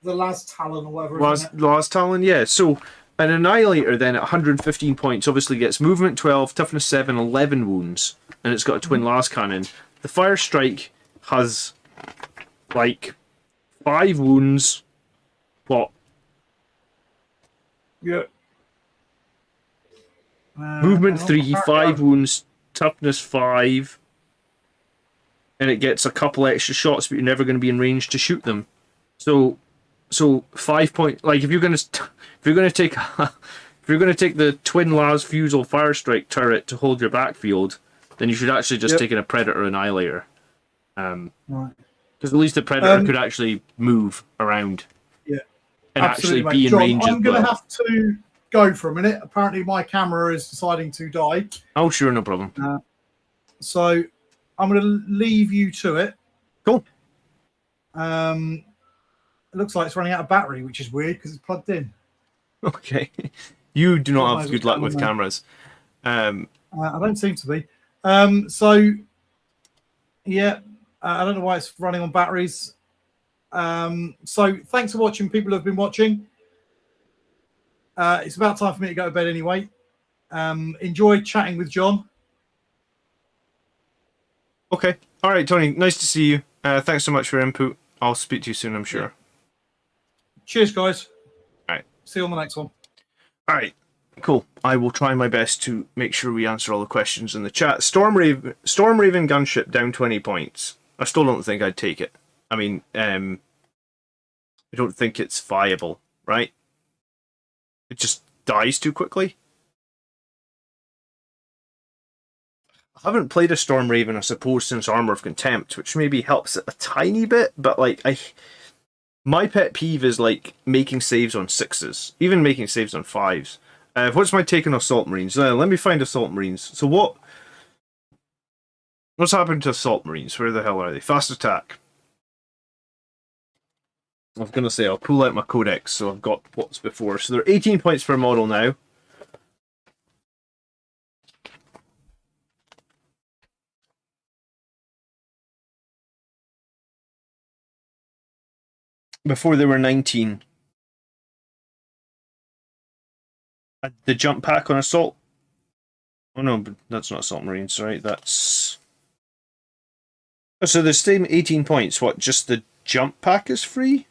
The Las Talon or whatever. Las Talon, yeah. So an Annihilator then at 115 points obviously gets movement 12, toughness 7, 11 wounds, and it's got a twin las cannon. The Fire Strike has like 5 wounds. What? Yeah. Movement 3, 5 wounds, toughness 5. And it gets a couple extra shots, but you're never going to be in range to shoot them. So 5 point. Like if you're going to take the twin las fusel fire strike turret to hold your backfield, then you should actually just take in a Predator Annihilator. Right. Because at least the Predator could actually move around. Yeah. And absolutely, actually be in John, range. I'm going to have to go for a minute. Apparently, my camera is deciding to die. Oh, sure, no problem. So I'm going to leave you to it. Cool. It looks like it's running out of battery, which is weird because it's plugged in. Okay. You do not have good luck with cameras. I don't seem to be. Yeah, I don't know why it's running on batteries. So thanks for watching, people who have been watching. It's about time for me to go to bed anyway. Enjoy chatting with John. Okay. All right, Tony. Nice to see you. Thanks so much for your input. I'll speak to you soon, I'm sure. Yeah. Cheers, guys. All right. See you on the next one. All right. Cool. I will try my best to make sure we answer all the questions in the chat. Storm Raven gunship down 20 points. I still don't think I'd take it. I mean, I don't think it's viable, right? It just dies too quickly. I haven't played a Storm Raven, I suppose, since Armor of Contempt, which maybe helps it a tiny bit, but like my pet peeve is like making saves on 6s, even making saves on 5s. What's my take on Assault Marines? Let me find Assault Marines. So what's happened to Assault Marines? Where the hell are they? Fast attack. I was going to say I'll pull out my codex, so I've got what's before. So they're 18 points per model now. Before they were 19. The jump pack on assault. Oh no, but that's not assault marines, right? That's. Oh, so the same 18 points. What? Just the jump pack is free?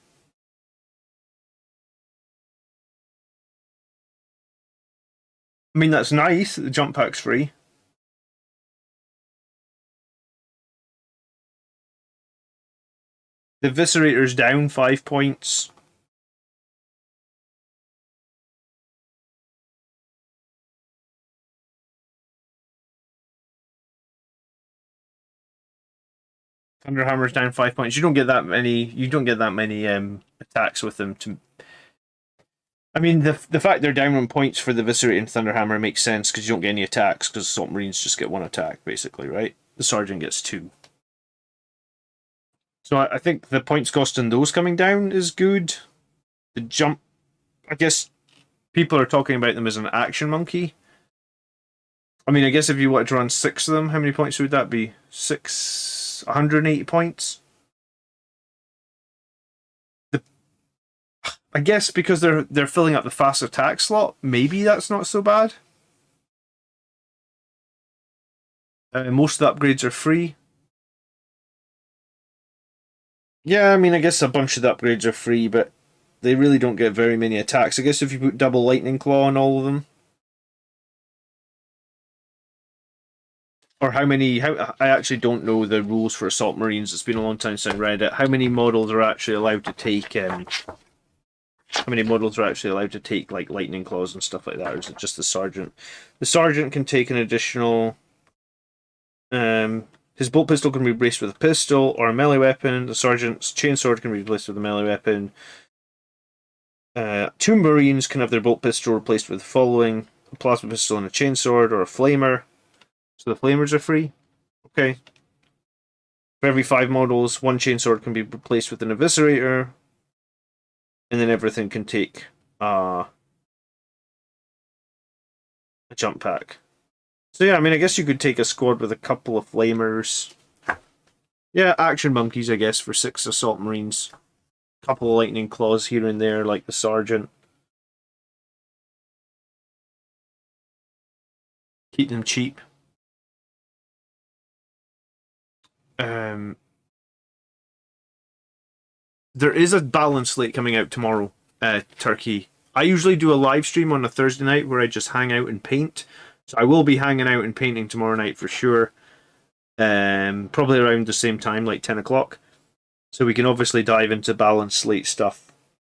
I mean, that's nice that the jump pack's free. The Eviscerator's down 5 points. Thunderhammer's down 5 points. You don't get that many. You don't get that many attacks with them. I mean, the fact they're down on points for the Eviscerator and Thunderhammer makes sense because you don't get any attacks because Assault Marines just get 1 attack basically, right? The Sergeant gets 2. So I think the points cost on those coming down is good. The jump, I guess people are talking about them as an action monkey. I mean, I guess if you wanted to run 6 of them, how many points would that be? 180 points? I guess because they're filling up the fast attack slot, maybe that's not so bad. Most of the upgrades are free. Yeah, I mean, I guess a bunch of the upgrades are free, but they really don't get very many attacks. I guess if you put double Lightning Claw on all of them. Or how many... I actually don't know the rules for Assault Marines. It's been a long time since I read it. How many models are actually allowed to take... how many models are actually allowed to take, like, Lightning Claws and stuff like that? Or is it just the Sergeant? The Sergeant can take an additional... his bolt pistol can be replaced with a pistol or a melee weapon. The Sergeant's chainsword can be replaced with a melee weapon. 2 Marines can have their bolt pistol replaced with the following: a plasma pistol and a chainsword, or a flamer. So the flamers are free. Okay. For every 5 models, 1 chainsword can be replaced with an eviscerator. And then everything can take a jump pack. So yeah, I mean, I guess you could take a squad with a couple of flamers. Yeah, action monkeys, I guess, for 6 assault marines. A couple of lightning claws here and there, like the sergeant. Keep them cheap. There is a balance slate coming out tomorrow, Turkey. I usually do a live stream on a Thursday night where I just hang out and paint. So I will be hanging out and painting tomorrow night for sure. Probably around the same time, like 10 o'clock. So we can obviously dive into balance slate stuff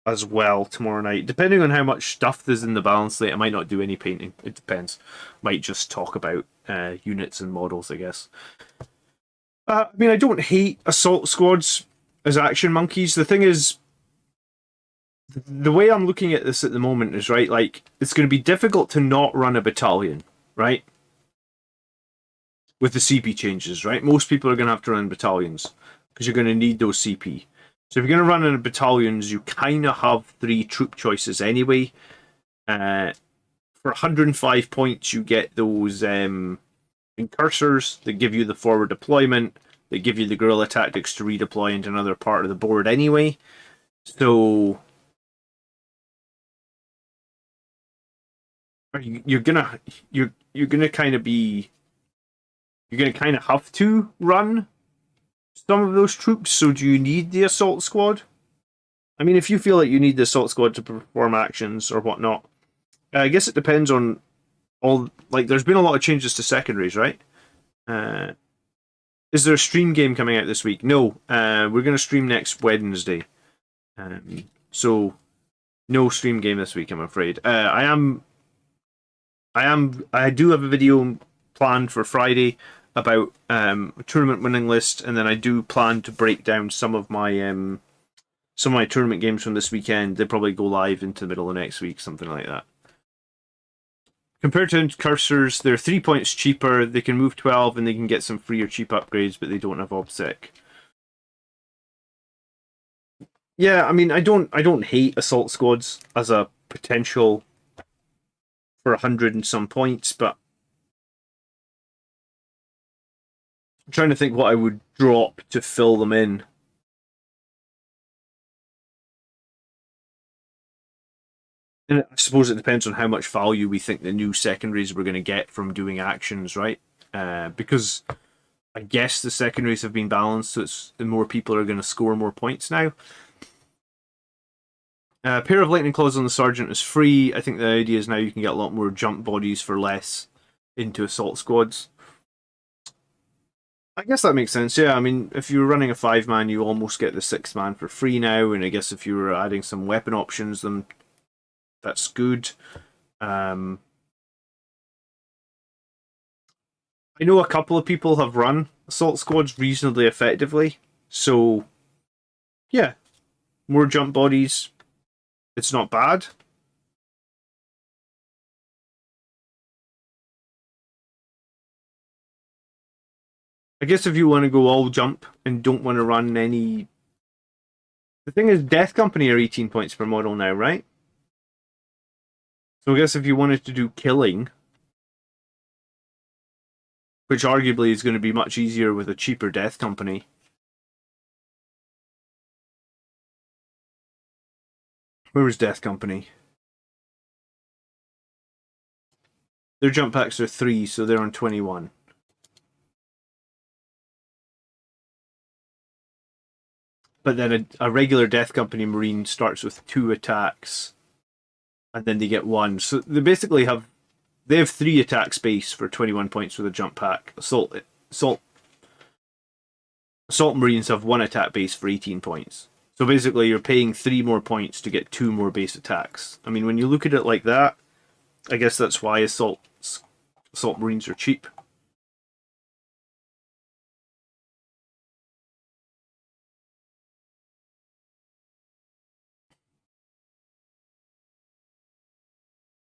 as well tomorrow night. Depending on how much stuff there's in the balance slate, I might not do any painting. It depends. Might just talk about units and models, I guess. I mean, I don't hate assault squads as action monkeys. The thing is, the way I'm looking at this at the moment is, right, like, it's going to be difficult to not run a battalion, right? With the CP changes, right? Most people are going to have to run battalions because you're going to need those CP. So if you're going to run in battalions, you kind of have 3 troop choices anyway. For 105 points, you get those incursors that give you the forward deployment, that give you the guerrilla tactics to redeploy into another part of the board anyway. So you're gonna kind of have to run some of those troops. So do you need the assault squad? I mean, if you feel like you need the assault squad to perform actions or whatnot, I guess it depends on all. Like, there's been a lot of changes to secondaries, right? Is there a stream game coming out this week? No. We're going to stream next Wednesday. So no stream game this week, I'm afraid. I do have a video planned for Friday about a tournament winning list, and then I do plan to break down some of my tournament games from this weekend. They'll probably go live into the middle of next week, something like that. Compared to Incursors, they're 3 points cheaper, they can move 12, and they can get some free or cheap upgrades, but they don't have OBSEC. Yeah, I mean, I don't hate assault squads as a potential for 100 and some points, but I'm trying to think what I would drop to fill them in. And I suppose it depends on how much value we think the new secondaries we're going to get from doing actions, right? Because I guess the secondaries have been balanced, so it's more people are going to score more points now. A pair of lightning claws on the sergeant is free. I think the idea is now you can get a lot more jump bodies for less into assault squads. I guess that makes sense. Yeah, I mean, if you were running a 5-man, you almost get the 6-man for free now, and I guess if you were adding some weapon options, then that's good. I know a couple of people have run assault squads reasonably effectively, so yeah, more jump bodies. It's not bad. I guess if you want to go all jump and don't want to run any. The thing is, Death Company are 18 points per model now, right? So I guess if you wanted to do killing, which arguably is going to be much easier with a cheaper Death Company. Where was Death Company? Their jump packs are 3, so they're on 21. But then a regular Death Company Marine starts with 2 attacks, and then they get 1. So they basically have 3 attack space for 21 points with a jump pack. Assault Marines have 1 attack base for 18 points. So basically, you're paying 3 more points to get 2 more base attacks. I mean, when you look at it like that, I guess that's why Assault Marines are cheap.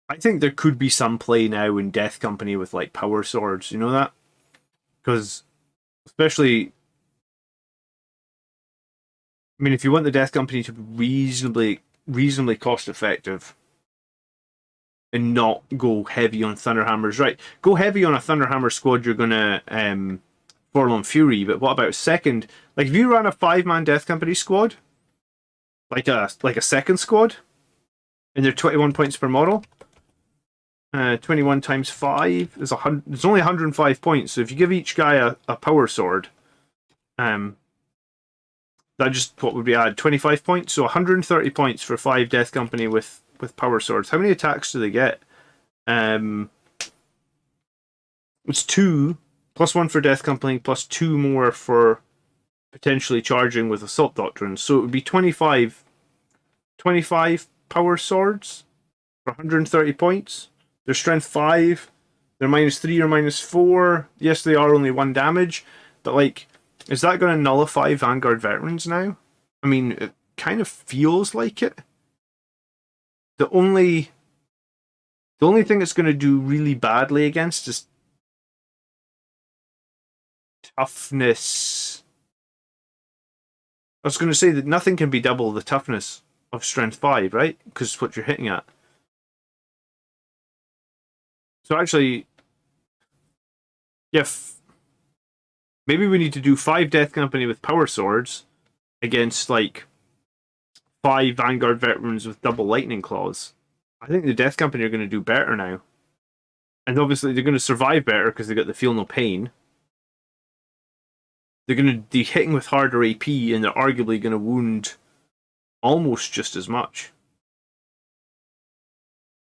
I think there could be some play now in Death Company with like power swords. You know that? Because especially, I mean, if you want the Death Company to be reasonably cost effective and not go heavy on Thunderhammers, right? Go heavy on a Thunderhammer squad, you're gonna Forlorn Fury. But what about second? Like if you run a 5-man Death Company squad, like a second squad, and they're 21 points per model. 21 times 5 is 100. It's only 105 points. So if you give each guy a power sword, that just what would we add? 25 points. So 130 points for 5 Death Company with power swords. How many attacks do they get? It's 2 plus 1 for Death Company plus 2 more for potentially charging with Assault Doctrine. So it would be 25 power swords for 130 points. They're strength 5. They're -3 or -4. Yes, they are only 1 damage, but like, is that going to nullify Vanguard veterans now? I mean, it kind of feels like it. The only thing it's going to do really badly against is toughness. I was going to say that nothing can be double the toughness of strength 5, right? Because it's what you're hitting at. So actually, yeah, maybe we need to do 5 Death Company with power swords against like 5 Vanguard veterans with double lightning claws. I think the Death Company are going to do better now. And obviously they're going to survive better because they got the feel no pain. They're going to be hitting with harder AP and they're arguably going to wound almost just as much.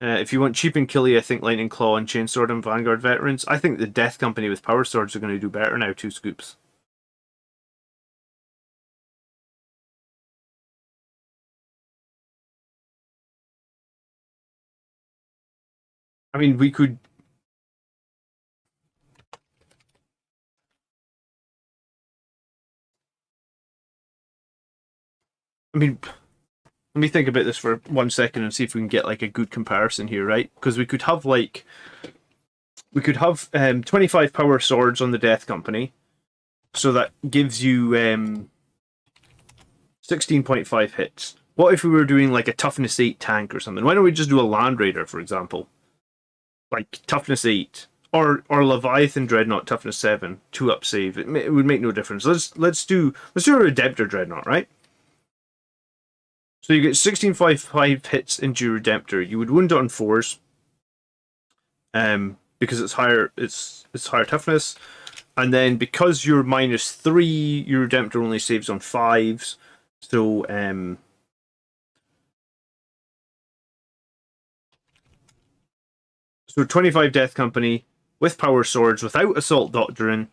If you want cheap and killy, I think Lightning Claw and Chainsword and Vanguard veterans. I think the Death Company with power swords are going to do better now, 2 scoops. I mean, we could. I mean, let me think about this for 1 second and see if we can get like a good comparison here, right? Because we could have 25 power swords on the Death Company, so that gives you 16.5 hits. What if we were doing like a toughness 8 tank or something? Why don't we just do a Land Raider, for example? Like toughness 8. Or Leviathan Dreadnought, toughness 7, 2-up save. It would make no difference. Let's do a Redemptor Dreadnought, right? So you get 16.5 hits into your Redemptor. You would wound it on 4s. Because it's higher higher toughness. And then because you're -3, your Redemptor only saves on 5s. So so 25 Death Company with Power Swords, without Assault Doctrine.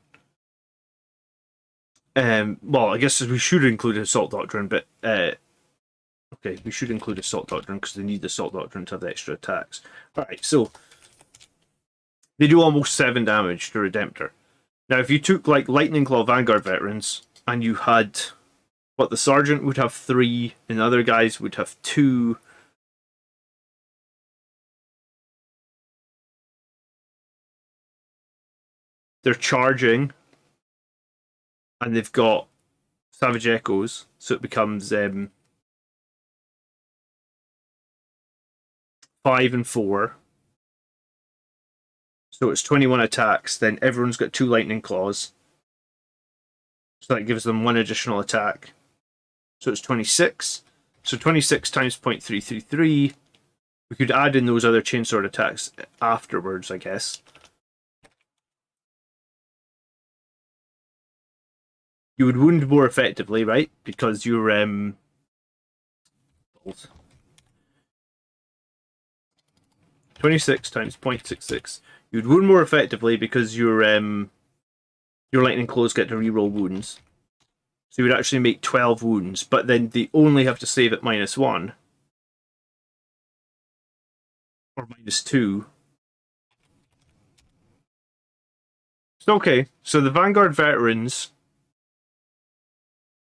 Well, I guess we should include Assault Doctrine, but okay, we should include Assault Doctrine because they need the Assault Doctrine to have the extra attacks. Alright, so they do almost 7 damage to Redemptor. Now, if you took like Lightning Claw Vanguard Veterans and you had what the Sergeant would have 3 and the other guys would have 2. They're charging and they've got Savage Echoes, so it becomes 5 and 4. So it's 21 attacks, then everyone's got 2 Lightning Claws. So that gives them 1 additional attack. So it's 26. So 26 times 0.333. We could add in those other Chainsword attacks afterwards, I guess. You would wound more effectively, right? Because you're 26 times 0.66. You'd wound more effectively because your Lightning Claws get to reroll wounds. So you would actually make 12 wounds, but then they only have to save at -1. Or -2. So okay, so the Vanguard Veterans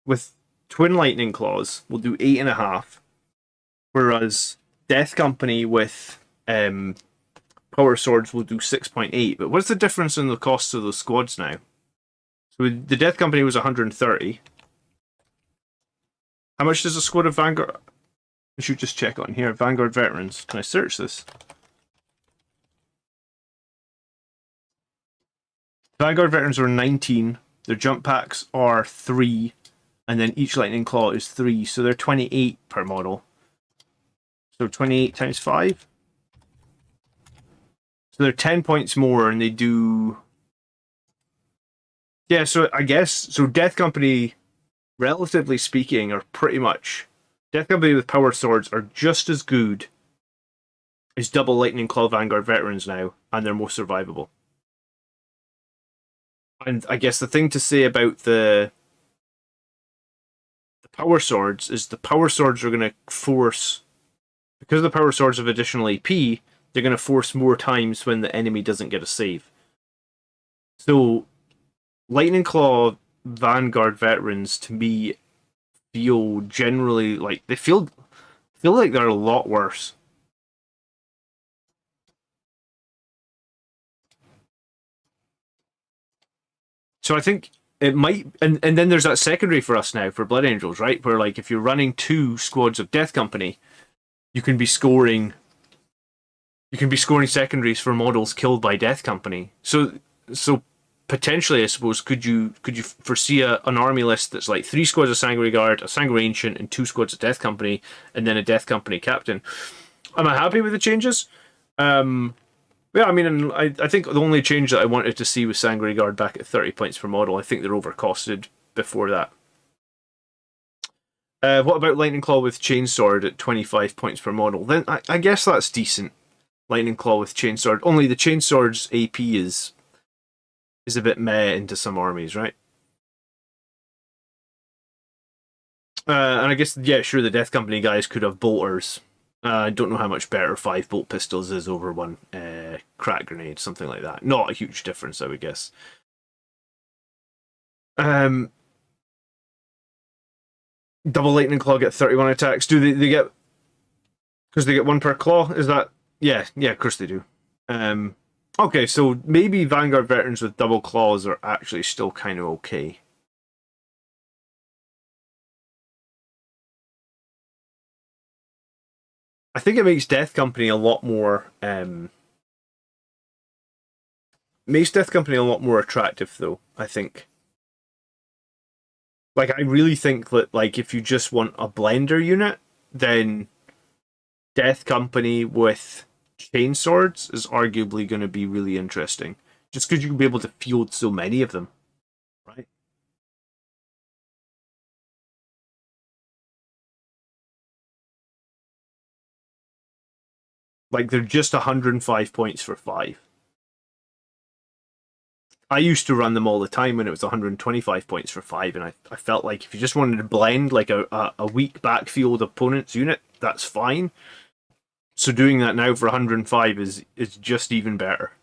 with Twin Lightning Claws will do 8.5. Whereas Death Company with Power Swords will do 6.8. But what's the difference in the costs of those squads now? So the Death Company was 130. How much does a squad of Vanguard... I should just check on here. Vanguard Veterans. Can I search this? Vanguard Veterans are 19. Their jump packs are 3. And then each Lightning Claw is 3. So they're 28 per model. So 28 times 5. So they're 10 points more and they do... Yeah, so I guess... So Death Company, relatively speaking, are pretty much... Death Company with Power Swords are just as good as double Lightning Claw Vanguard Veterans now, and they're more survivable. And I guess the thing to say about the Power Swords is the Power Swords are going to force... Because the Power Swords have additional AP, they're going to force more times when the enemy doesn't get a save. So, Lightning Claw Vanguard Veterans, to me, feel generally like... They feel like they're a lot worse. So I think it might... And then there's that secondary for us now, for Blood Angels, right? Where, like, if you're running 2 squads of Death Company, you can be scoring secondaries for models killed by Death Company. So potentially, I suppose, could you foresee an army list that's like 3 squads of Sanguinary Guard, a Sanguinary Ancient, and 2 squads of Death Company, and then a Death Company captain? Am I happy with the changes? Yeah, I mean, I think the only change that I wanted to see was Sanguinary Guard back at 30 points per model. I think they're overcosted before that. What about Lightning Claw with Chainsword at 25 points per model? Then I guess that's decent. Lightning Claw with Chainsword. Only the Chainsword's AP is a bit meh into some armies, right? And I guess, yeah, sure, the Death Company guys could have bolters. I don't know how much better 5 bolt pistols is over 1 crack grenade, something like that. Not a huge difference, I would guess. Double Lightning Claw get 31 attacks. Do they get... Because they get 1 per claw? Is that... Yeah, of course they do. Okay, so maybe Vanguard Veterans with double claws are actually still kind of okay. I think it makes Death Company a lot more attractive, though. I think. Like, I really think that, like, if you just want a blender unit, then Death Company with chainswords is arguably going to be really interesting. Just because you can be able to field so many of them, right? Like, they're just 105 points for 5. I used to run them all the time when it was 125 points for 5, and I felt like if you just wanted to blend like a weak backfield opponent's unit, that's fine. So doing that now for 105 is just even better.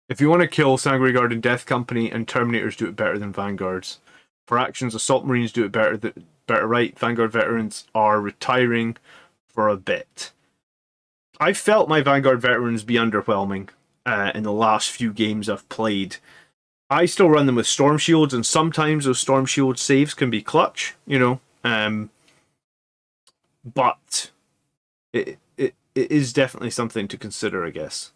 If you want to kill Sanguinary Guard and Death Company, and Terminators do it better than Vanguards. For actions, Assault Marines do it better, right? Vanguard veterans are retiring for a bit. I felt my Vanguard veterans be underwhelming in the last few games I've played. I still run them with Storm Shields, and sometimes those Storm Shield saves can be clutch, you know. But it is definitely something to consider, I guess.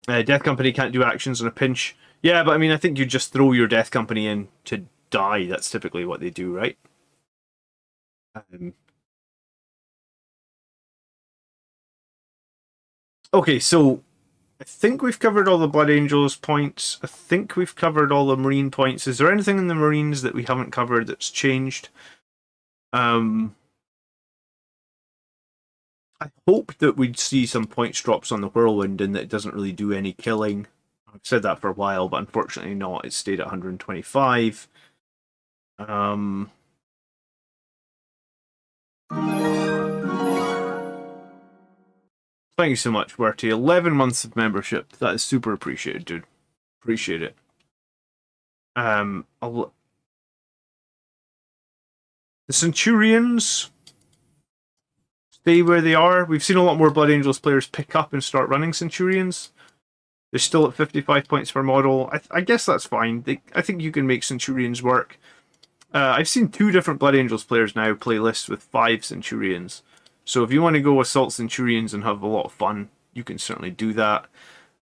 Death Company can't do actions on a pinch. Yeah, but I mean, I think you just throw your Death Company in to die. That's typically what they do, right? Okay, so I think we've covered all the Blood Angels points. I think we've covered all the Marine points. Is there anything in the Marines that we haven't covered that's changed? I hoped that we'd see some points drops on the Whirlwind and that it doesn't really do any killing. I've said that for a while, but unfortunately not. It stayed at 125. Thank you so much, Werty. 11 months of membership. That is super appreciated, dude. Appreciate it. The Centurions stay where they are. We've seen a lot more Blood Angels players pick up and start running Centurions. They're still at 55 points per model. I guess that's fine. I think you can make Centurions work. I've seen 2 different Blood Angels players now play lists with 5 Centurions. So if you want to go Assault Centurions and have a lot of fun, you can certainly do that.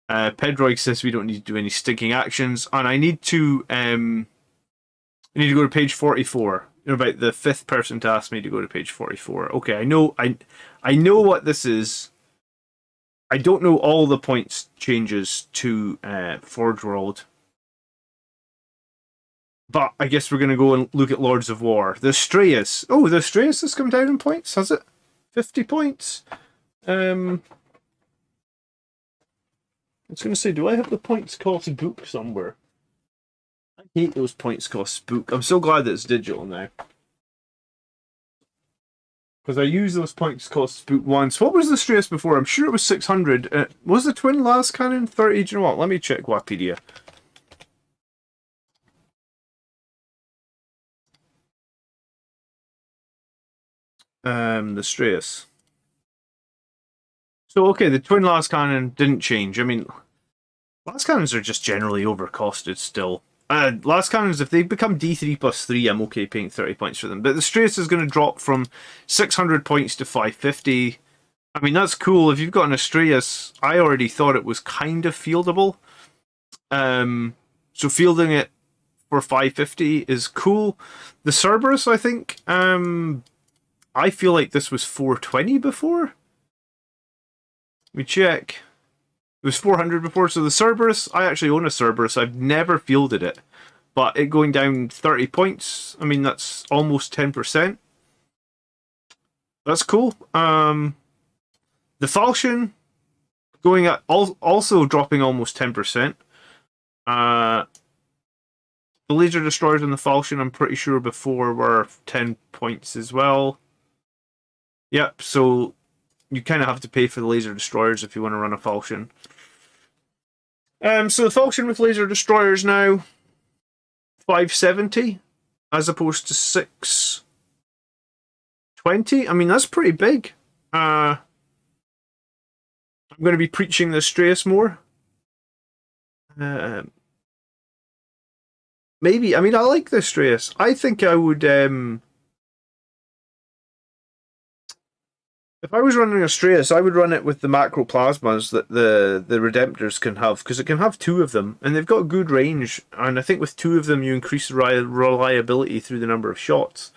Pedroig says we don't need to do any stinking actions, and I need to go to page 44. You're about the 5th person to ask me to go to page 44. Okay, I know what this is. I don't know all the points changes to Forgeworld. But I guess we're going to go and look at Lords of War. The Straeus. Oh, the Straeus has come down in points, has it? 50 points. I was going to say, do I have the points cost book somewhere? I hate those points cost book. I'm so glad that it's digital now. Because I used those points cost book once. What was the Straeus before? I'm sure it was 600. Was the Twin Las Cannon 30? Do you know what? Let me check Wikipedia. The Straeus. So, okay, the Twin Las Cannon didn't change. I mean, Las Cannons are just generally overcosted still. Las Cannons, if they become D3 plus 3, I'm okay paying 30 points for them. But the Straeus is going to drop from 600 points to 550. I mean, that's cool. If you've got an Straeus, I already thought it was kind of fieldable. So fielding it for 550 is cool. The Cerberus, I think, I feel like this was 420 before. Let me check. It was 400 before, so the Cerberus, I actually own a Cerberus. I've never fielded it. But it going down 30 points, I mean, that's almost 10%. That's cool. The Falchion, going at also dropping almost 10%. The Laser Destroyers and the Falchion, I'm pretty sure before were 10 points as well. Yep, so you kind of have to pay for the Laser Destroyers if you want to run a Falchion. So the Falchion with Laser Destroyers now 570 as opposed to 620. I mean, that's pretty big. I'm going to be preaching the Straeus more. Maybe. I mean, I like the Straeus. I think I would If I was running Astraeus, I would run it with the macro plasmas that the Redemptors can have, because it can have 2 of them, and they've got good range, and I think with 2 of them you increase the reliability through the number of shots.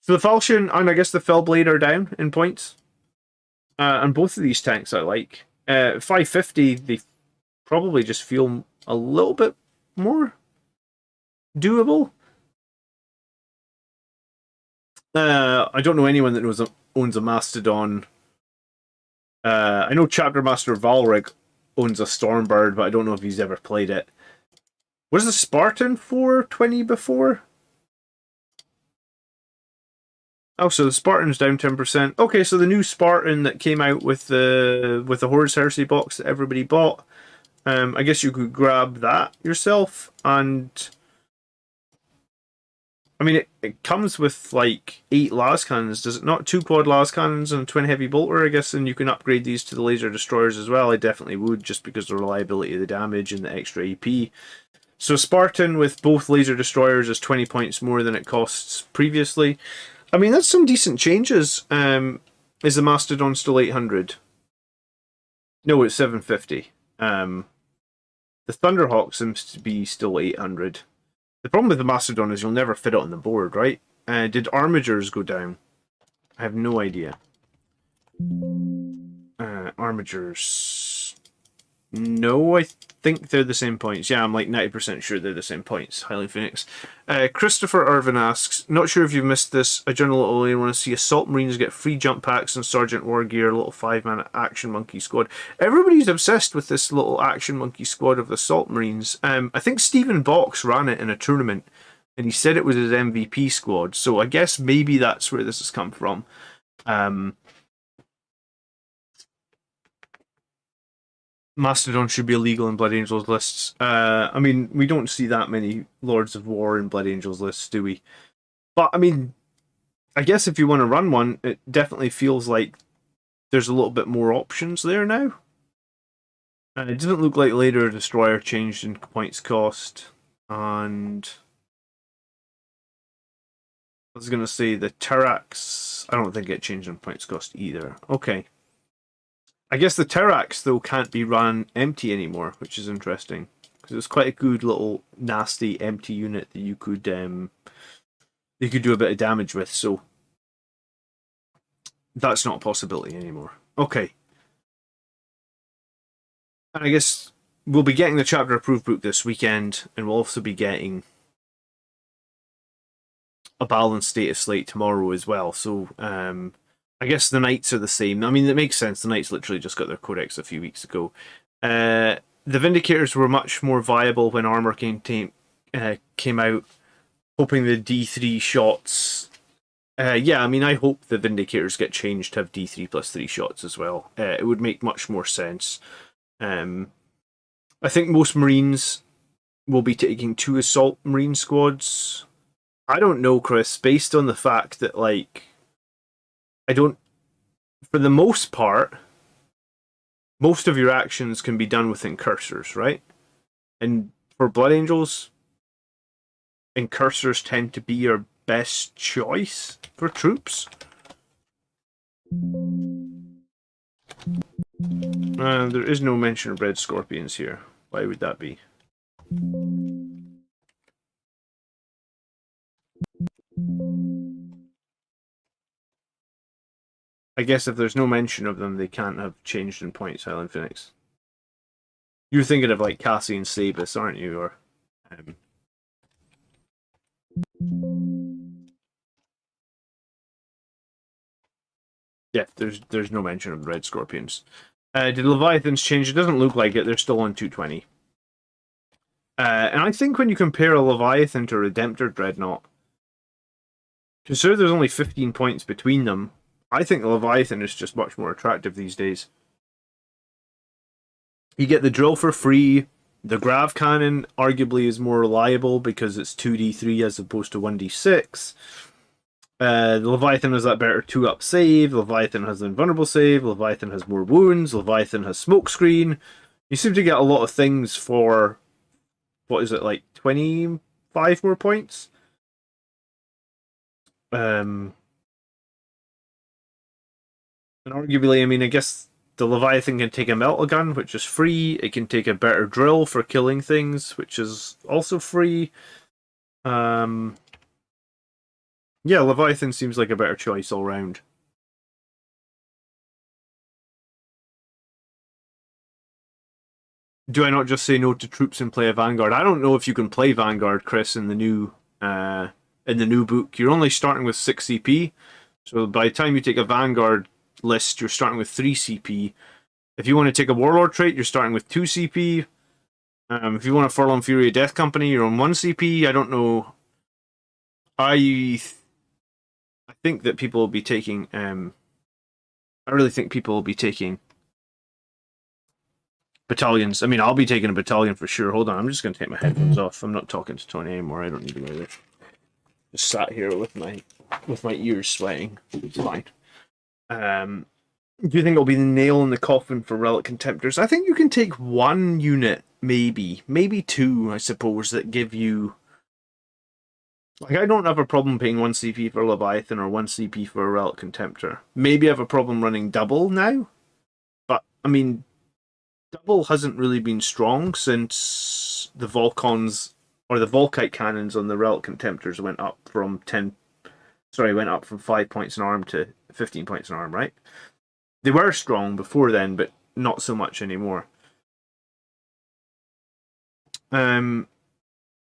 So the Falchion and I guess the Fellblade are down in points. And both of these tanks I like. 550, they probably just feel a little bit more doable. I don't know anyone that owns a Mastodon. I know Chapter Master Valrig owns a Stormbird, but I don't know if he's ever played it. Was the Spartan 420 before? Oh, so the Spartan's down 10%. Okay, so the new Spartan that came out with the Horus Heresy box that everybody bought, I guess you could grab that yourself, and I mean it comes with like 8 las cannons, does it not? 2 quad las cannons and a twin heavy bolter, I guess, and you can upgrade these to the laser destroyers as well. I definitely would, just because of the reliability of the damage and the extra AP. So Spartan with both laser destroyers is 20 points more than it costs previously. I mean, that's some decent changes. Is the Mastodon still 800? No, it's 750. The Thunderhawk seems to be still 800. The problem with the Mastodon is you'll never fit it on the board, right? Did Armigers go down? I have no idea. Armigers. No, I think they're the same points. Yeah, I'm like 90% sure they're the same points. Highly Phoenix. Christopher Irvin asks, not sure if you've missed this. I generally only want to see Assault Marines get free jump packs and Sergeant War Gear, little 5-man Action Monkey squad. Everybody's obsessed with this little Action Monkey squad of Assault Marines. I think Stephen Box ran it in a tournament, and he said it was his MVP squad, so I guess maybe that's where this has come from. Mastodon should be illegal in Blood Angels lists. I mean, we don't see that many Lords of War in Blood Angels lists, do we? But, I mean, I guess if you want to run one, it definitely feels like there's a little bit more options there now. It doesn't look like Later Destroyer changed in points cost. And I was going to say the Terrax, I don't think it changed in points cost either. Okay. I guess the Terrax, though, can't be run empty anymore, which is interesting. Because it's quite a good little nasty empty unit that you could do a bit of damage with, so that's not a possibility anymore. Okay. And I guess we'll be getting the Chapter Approved book this weekend, and we'll also be getting a balanced status slate tomorrow as well, so I guess the Knights are the same. I mean, it makes sense. The Knights literally just got their codex a few weeks ago. The Vindicators were much more viable when Armor came out, hoping the D3 shots. Yeah, I mean, I hope the Vindicators get changed to have D3 plus 3 shots as well. It would make much more sense. I think most Marines will be taking 2 Assault Marine squads. I don't know, Chris, based on the fact that, like, for the most part, most of your actions can be done with incursors, right? And for Blood Angels, incursors tend to be your best choice for troops. There is no mention of red scorpions here. Why would that be? I guess if there's no mention of them, they can't have changed in points, Highland Phoenix. You're thinking of like Cassie and Sabus, aren't you? Or yeah, there's no mention of red scorpions. Did Leviathans change? It doesn't look like it. They're still on 220. And I think when you compare a Leviathan to a Redemptor Dreadnought, consider there's only 15 points between them, I think the Leviathan is just much more attractive these days. You get the drill for free. The Grav Cannon arguably is more reliable because it's 2d3 as opposed to 1d6. The Leviathan has that better 2-up save. Leviathan has the invulnerable save. Leviathan has more wounds. Leviathan has smokescreen. You seem to get a lot of things for, what is it, like 25 more points? And arguably, I mean, I guess the Leviathan can take a melta gun, which is free. It can take a better drill for killing things, which is also free. Yeah, Leviathan seems like a better choice all round. Do I not just say no to troops and play a Vanguard? I don't know if you can play Vanguard, Chris, in the new book. You're only starting with 6 CP, so by the time you take a Vanguard list, you're starting with 3 CP. If you want to take a Warlord trait, you're starting with 2 CP. If you want a Furlong Fury Death Company, you're on 1 CP. I don't know. I think that people will be taking. I really think people will be taking battalions. I mean, I'll be taking a battalion for sure. Hold on, I'm just going to take my headphones off. I'm not talking to Tony anymore. I don't need to go there. Just sat here with my ears sweating. It's fine. Do you think it'll be the nail in the coffin for Relic Contemptors? I think you can take 1 unit, maybe 2, I suppose, that give you. Like, I don't have a problem paying 1 CP for Leviathan or 1 CP for a Relic Contemptor. Maybe I have a problem running double now, but I mean, double hasn't really been strong since the Volcons or the Volkite cannons on the Relic Contemptors went up from 5 points an arm to 15 points an arm, right? They were strong before then, but not so much anymore.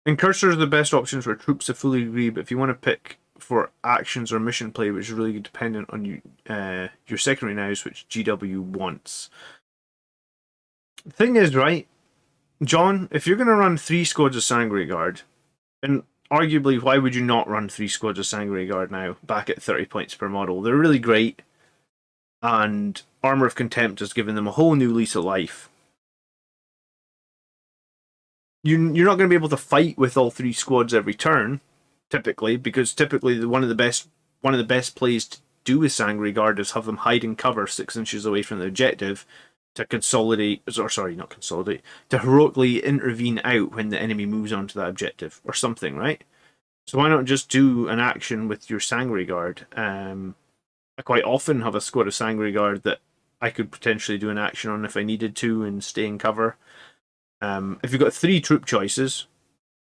Incursors are the best options for troops, I fully agree, but if you want to pick for actions or mission play, which is really dependent on your secondary nows, which GW wants. The thing is, right, John, if you're going to run 3 squads of Sangre Guard, and arguably, why would you not run 3 squads of Sangre Guard now, back at 30 points per model? They're really great, and Armor of Contempt has given them a whole new lease of life. You're not going to be able to fight with all 3 squads every turn, typically, because typically one of the best plays to do with Sangre Guard is have them hide in cover 6 inches away from the objective to to heroically intervene out when the enemy moves onto that objective or something, right? So why not just do an action with your Sangre Guard? I quite often have a squad of Sangre Guard that I could potentially do an action on if I needed to and stay in cover. If you've got 3 troop choices,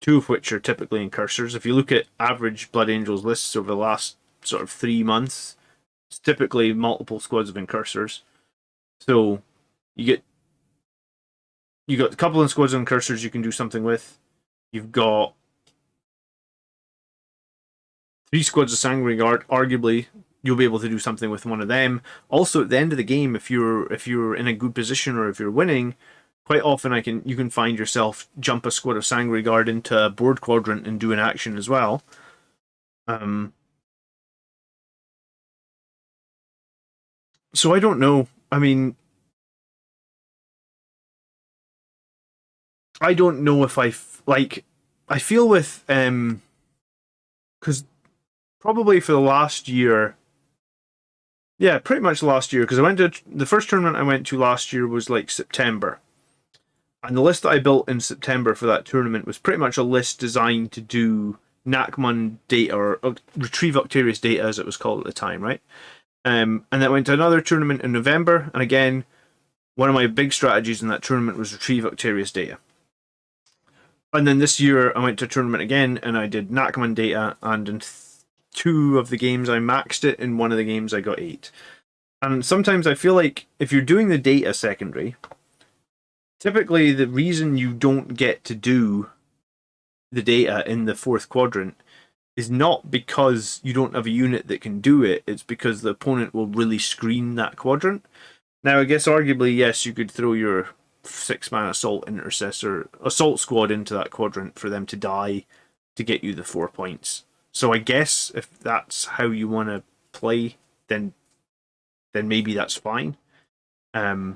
2 of which are typically incursors, if you look at average Blood Angels lists over the last sort of 3 months, it's typically multiple squads of incursors. So you got a couple of squads of incursors you can do something with. You've got 3 squads of Sangre Guard. Arguably, you'll be able to do something with one of them. Also, at the end of the game, if you're in a good position or if you're winning, quite often you can find yourself jump a squad of Sangre Guard into a board quadrant and do an action as well. So I don't know. I mean, I don't know if I feel with because probably for the last year. Yeah, pretty much last year, because I went to the first tournament I went to last year was like September. And the list that I built in September for that tournament was pretty much a list designed to do Nachman data, or retrieve Octarius data as it was called at the time, right? And then went to another tournament in November, and again, one of my big strategies in that tournament was retrieve Octarius data. And then this year I went to a tournament again, and I did Nachman data, and in 2 of the games I maxed it, in 1 of the games I got 8. And sometimes I feel like if you're doing the data secondary, typically the reason you don't get to do the data in the 4th quadrant is not because you don't have a unit that can do it, it's because the opponent will really screen that quadrant. Now, I guess arguably, yes, you could throw your 6-man assault squad into that quadrant for them to die to get you the 4 points. So I guess if that's how you want to play, then maybe that's fine. I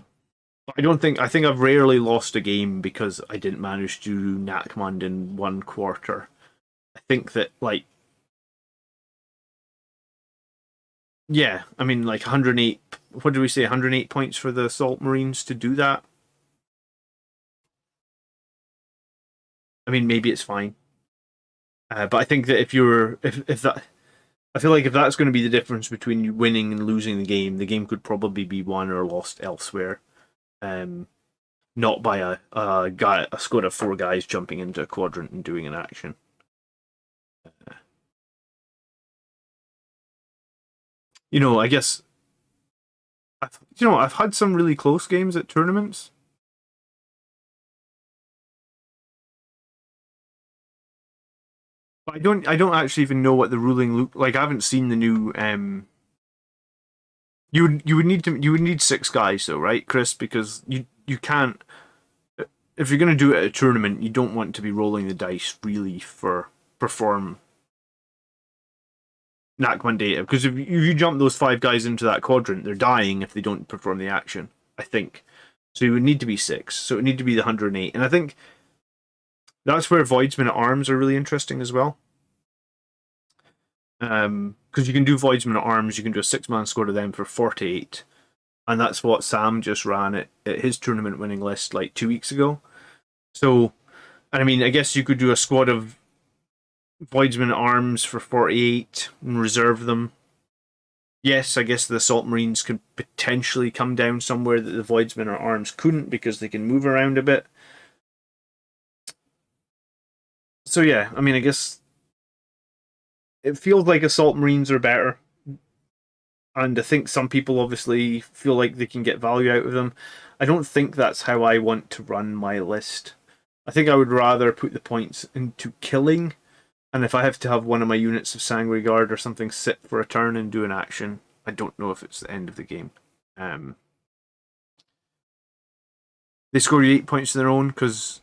think I've rarely lost a game because I didn't manage to do Nachmund in 1 quarter. I think that, like, yeah, I mean, like 108. What did we say? 108 points for the Assault Marines to do that. I mean, maybe it's fine, but I think that if I feel like if that's going to be the difference between you winning and losing the game could probably be won or lost elsewhere. Not by a squad of 4 guys jumping into a quadrant and doing an action. I guess I've had some really close games at tournaments. But I don't actually even know what the ruling look like. I haven't seen the new you would need 6 guys though, right, Chris? Because you can't, if you're going to do it at a tournament, you don't want to be rolling the dice really for perform Nakman data, because if you jump those 5 guys into that quadrant, they're dying if they don't perform the action, I think. So you would need to be 6. So it would need to be the 108. And I think that's where Voidsmen at Arms are really interesting as well. Because you can do Voidsmen at Arms, you can do a 6-man squad of them for 48. And that's what Sam just ran at his tournament winning list like 2 weeks ago. So, and I mean, I guess you could do a squad of Voidsmen at Arms for 48 and reserve them. Yes, I guess the Assault Marines could potentially come down somewhere that the Voidsmen at Arms couldn't, because they can move around a bit. So yeah, I mean, I guess it feels like Assault Marines are better. And I think some people obviously feel like they can get value out of them. I don't think that's how I want to run my list. I think I would rather put the points into killing. And if I have to have one of my units of Sanguinary Guard or something sit for a turn and do an action, I don't know if it's the end of the game. They score you 8 points of their own because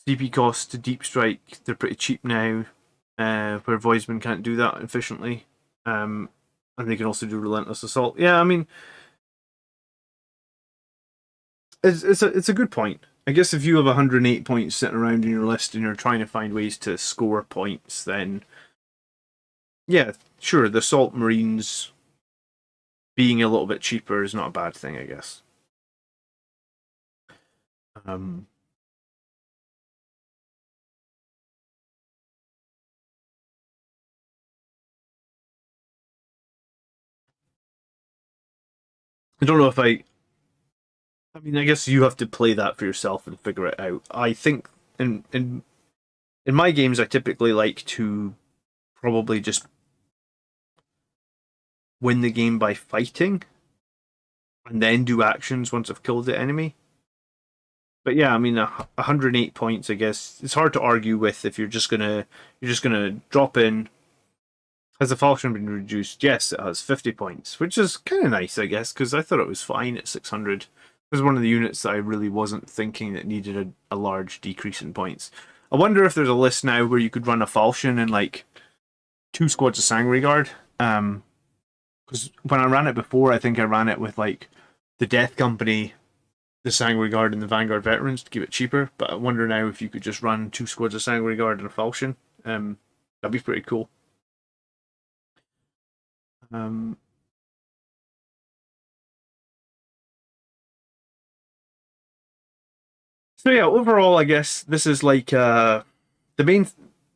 CP costs to Deep Strike, they're pretty cheap now, where Voidsmen can't do that efficiently. And they can also do Relentless Assault. Yeah, I mean, it's a good point. I guess if you have 108 points sitting around in your list and you're trying to find ways to score points, then yeah, sure, the Assault Marines being a little bit cheaper is not a bad thing, I guess. I don't know if I mean, I guess you have to play that for yourself and figure it out. I think in my games, I typically like to probably just win the game by fighting, and then do actions once I've killed the enemy. But yeah, I mean, 108 points. I guess it's hard to argue with if you're just gonna drop in. Has the falchion been reduced? Yes, it has 50 points, which is kind of nice, I guess, because I thought it was fine at 600. It was one of the units that I really wasn't thinking that needed a large decrease in points. I wonder if there's a list now where you could run a falchion and like 2 squads of Sanguinary Guard. Because when I ran it before, I think I ran it with like the Death Company, the Sanguinary Guard, and the Vanguard Veterans to keep it cheaper. But I wonder now if you could just run 2 squads of Sanguinary Guard and a falchion. That'd be pretty cool. So yeah, overall, I guess this is like the main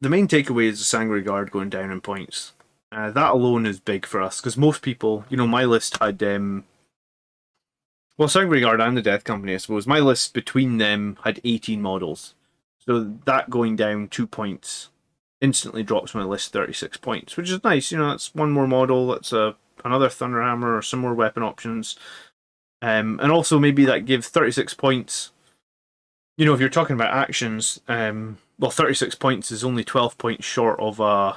takeaway is the Sanguinary Guard going down in points. That alone is big for us because most people, my list had Sanguinary Guard and the Death Company, I suppose. My list between them had 18 models, so that going down 2 points instantly drops my list 36 points, which is nice. That's one more model. That's another Thunderhammer or some more weapon options, and also maybe that gives 36 points. If you're talking about actions, 36 points is only 12 points short of a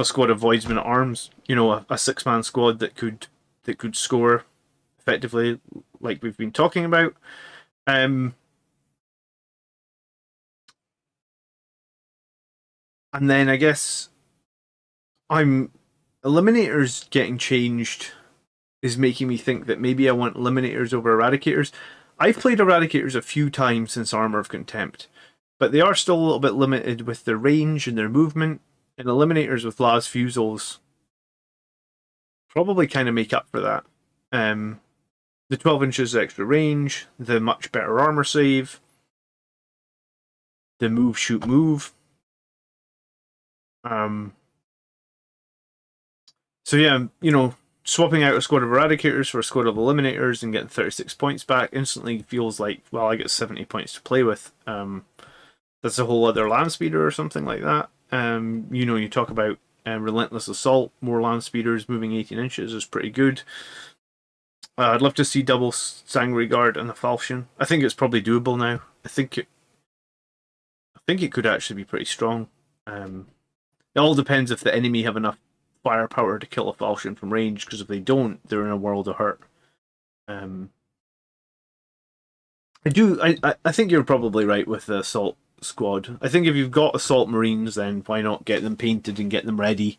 squad of Voidsmen at Arms. A 6-man squad that could score effectively, like we've been talking about. And then I guess Eliminators getting changed is making me think that maybe I want Eliminators over Eradicators. I've played Eradicators a few times since Armor of Contempt, but they are still a little bit limited with their range and their movement, and Eliminators with Las Fusils probably kind of make up for that. The 12 inches extra range, the much better armor save, the move, shoot, move. So yeah, you know, swapping out a squad of Eradicators for a squad of Eliminators and getting 36 points back instantly feels like, well, I get 70 points to play with. That's a whole other land speeder or something like that. You know, you talk about Relentless Assault, more land speeders moving 18 inches is pretty good. I'd love to see double Sangre Guard and a Falchion. I think it's probably doable now. I think it could actually be pretty strong. It all depends if the enemy have enough firepower to kill a Falchion from range, because if they don't, they're in a world of hurt. I think you're probably right with the Assault squad. I think if you've got Assault Marines, then why not get them painted and get them ready?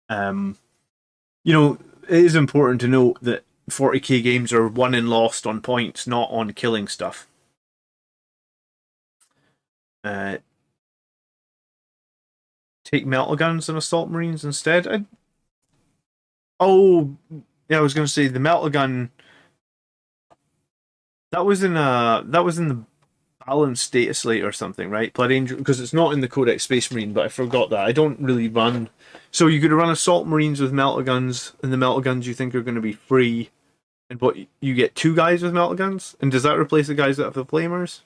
You know, it is important to note that 40k games are won and lost on points, not on killing stuff. Take Melta Guns and Assault Marines instead. Oh, yeah, I was going to say the Melta Gun. That was in the Balanced Data Slate or something, right? Blood Angel, because it's not in the Codex Space Marine, but I forgot that. I don't really run. So you could run Assault Marines with Melta Guns, and the Melta Guns you think are going to be free, and what you get 2 guys with Melta Guns, and does that replace the guys that have the Flamers?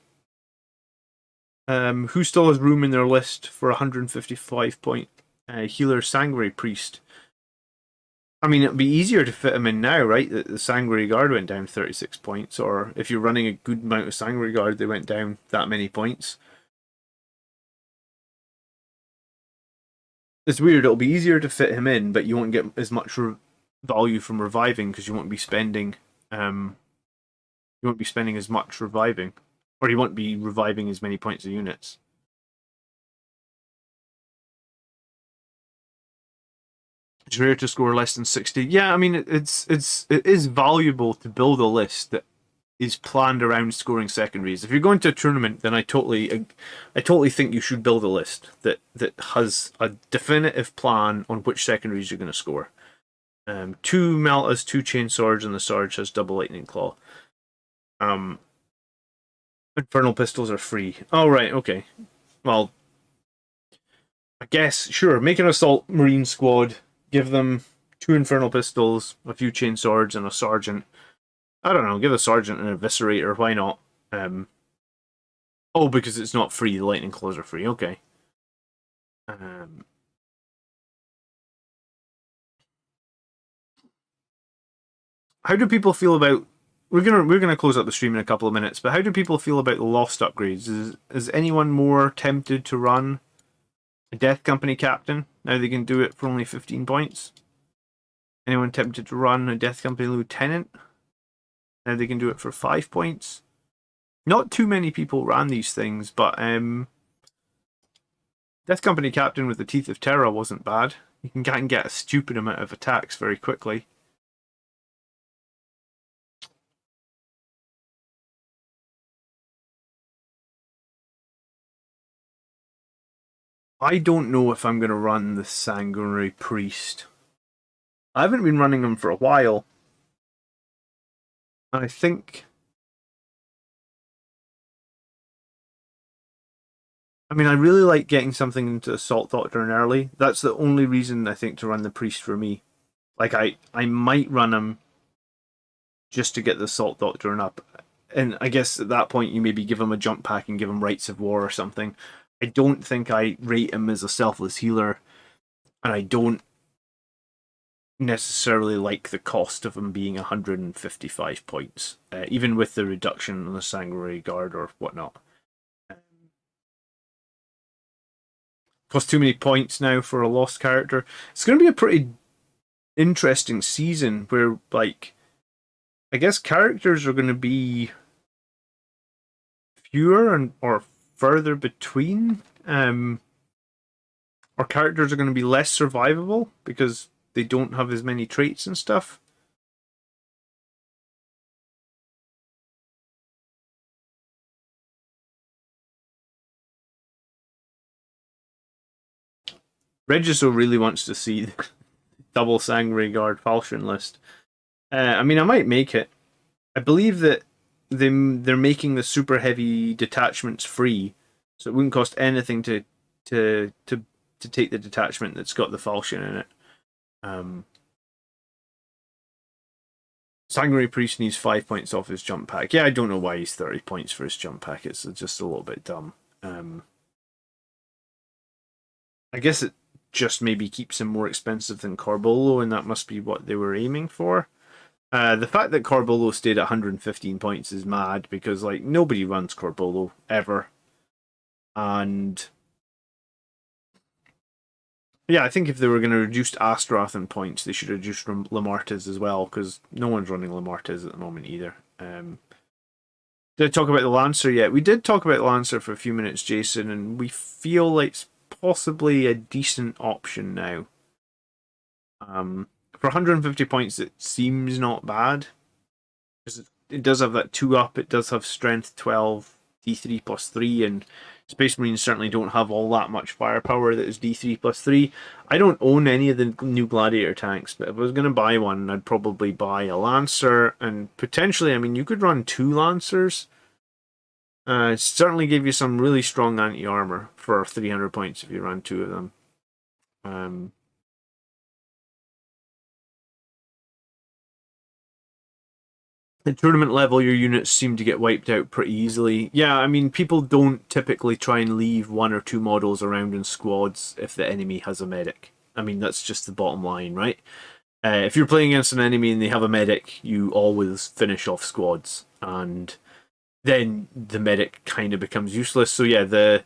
Who still has room in their list for 155 point healer Sangre Priest? I mean, it'd be easier to fit him in now, right? The Sangre Guard went down 36 points, or if you're running a good amount of Sangre Guard, they went down that many points. It's weird. It'll be easier to fit him in, but you won't get as much value from reviving because you won't be spending. You won't be spending as much reviving, or you won't be reviving as many points of units. It's rare to score less than 60. Yeah, I mean, it is valuable to build a list that is planned around scoring secondaries. If you're going to a tournament, then I totally think you should build a list that has a definitive plan on which secondaries you're going to score. 2 Meltas, 2 Chain Swords, and the Sarge has double Lightning Claw. Infernal Pistols are free. Oh, right, okay. Well, I guess, sure, make an Assault Marine squad. Give them 2 Infernal Pistols, a few Chain Swords, and a Sergeant. I don't know, give a Sergeant an Eviscerator, why not? Oh, because it's not free, the Lightning Claws are free, okay. How do people feel about... We're gonna close up the stream in a couple of minutes, but how do people feel about the Lost upgrades? Is anyone more tempted to run a Death Company Captain? Now they can do it for only 15 points. Anyone tempted to run a Death Company Lieutenant? Now they can do it for 5 points. Not too many people ran these things, but Death Company Captain with the Teeth of Terror wasn't bad. You can get a stupid amount of attacks very quickly. I don't know if I'm going to run the Sanguinary Priest. I haven't been running them for a while. I think... I mean, I really like getting something into Assault Doctrine early. That's the only reason I think to run the Priest for me. Like, I might run him just to get the Assault Doctrine up. And I guess at that point you maybe give him a jump pack and give him Rites of War or something. I don't think I rate him as a selfless healer, and I don't necessarily like the cost of him being 155 points, even with the reduction on the Sanguinary Guard or whatnot. Cost too many points now for a lost character. It's going to be a pretty interesting season where, like, I guess characters are going to be fewer or further between, or characters are going to be less survivable because they don't have as many traits and stuff. Regiso really wants to see the double Sangre Guard Falchion list. I mean, I might make it. I believe that they're making the super heavy detachments free, so it wouldn't cost anything to take the detachment that's got the Falchion in it. Sanguinary Priest needs 5 points off his jump pack. Yeah, I don't know why he's 30 points for his jump pack. It's just a little bit dumb. I guess it just maybe keeps him more expensive than Corbolo, and that must be what they were aiming for. The fact that Corbolo stayed at 115 points is mad, because like nobody runs Corbolo ever. And yeah, I think if they were going to reduce Astaroth in points, they should reduce Lamartes as well, because no one's running Lamartes at the moment either. Did I talk about the Lancer yet? We did talk about the Lancer for a few minutes, Jason, and we feel like it's possibly a decent option now. For 150 points, it seems not bad. It does have that 2-up, it does have Strength 12, D3 plus 3, and Space Marines certainly don't have all that much firepower that is D3 plus 3. I don't own any of the new Gladiator tanks, but if I was going to buy one, I'd probably buy a Lancer, and potentially, I mean, you could run 2 Lancers. It certainly give you some really strong anti-armor for 300 points if you run 2 of them. At tournament level, your units seem to get wiped out pretty easily. Yeah, I mean, people don't typically try and leave 1 or 2 models around in squads if the enemy has a medic. I mean, that's just the bottom line, right? If you're playing against an enemy and they have a medic, you always finish off squads, and then the medic kind of becomes useless. So yeah, the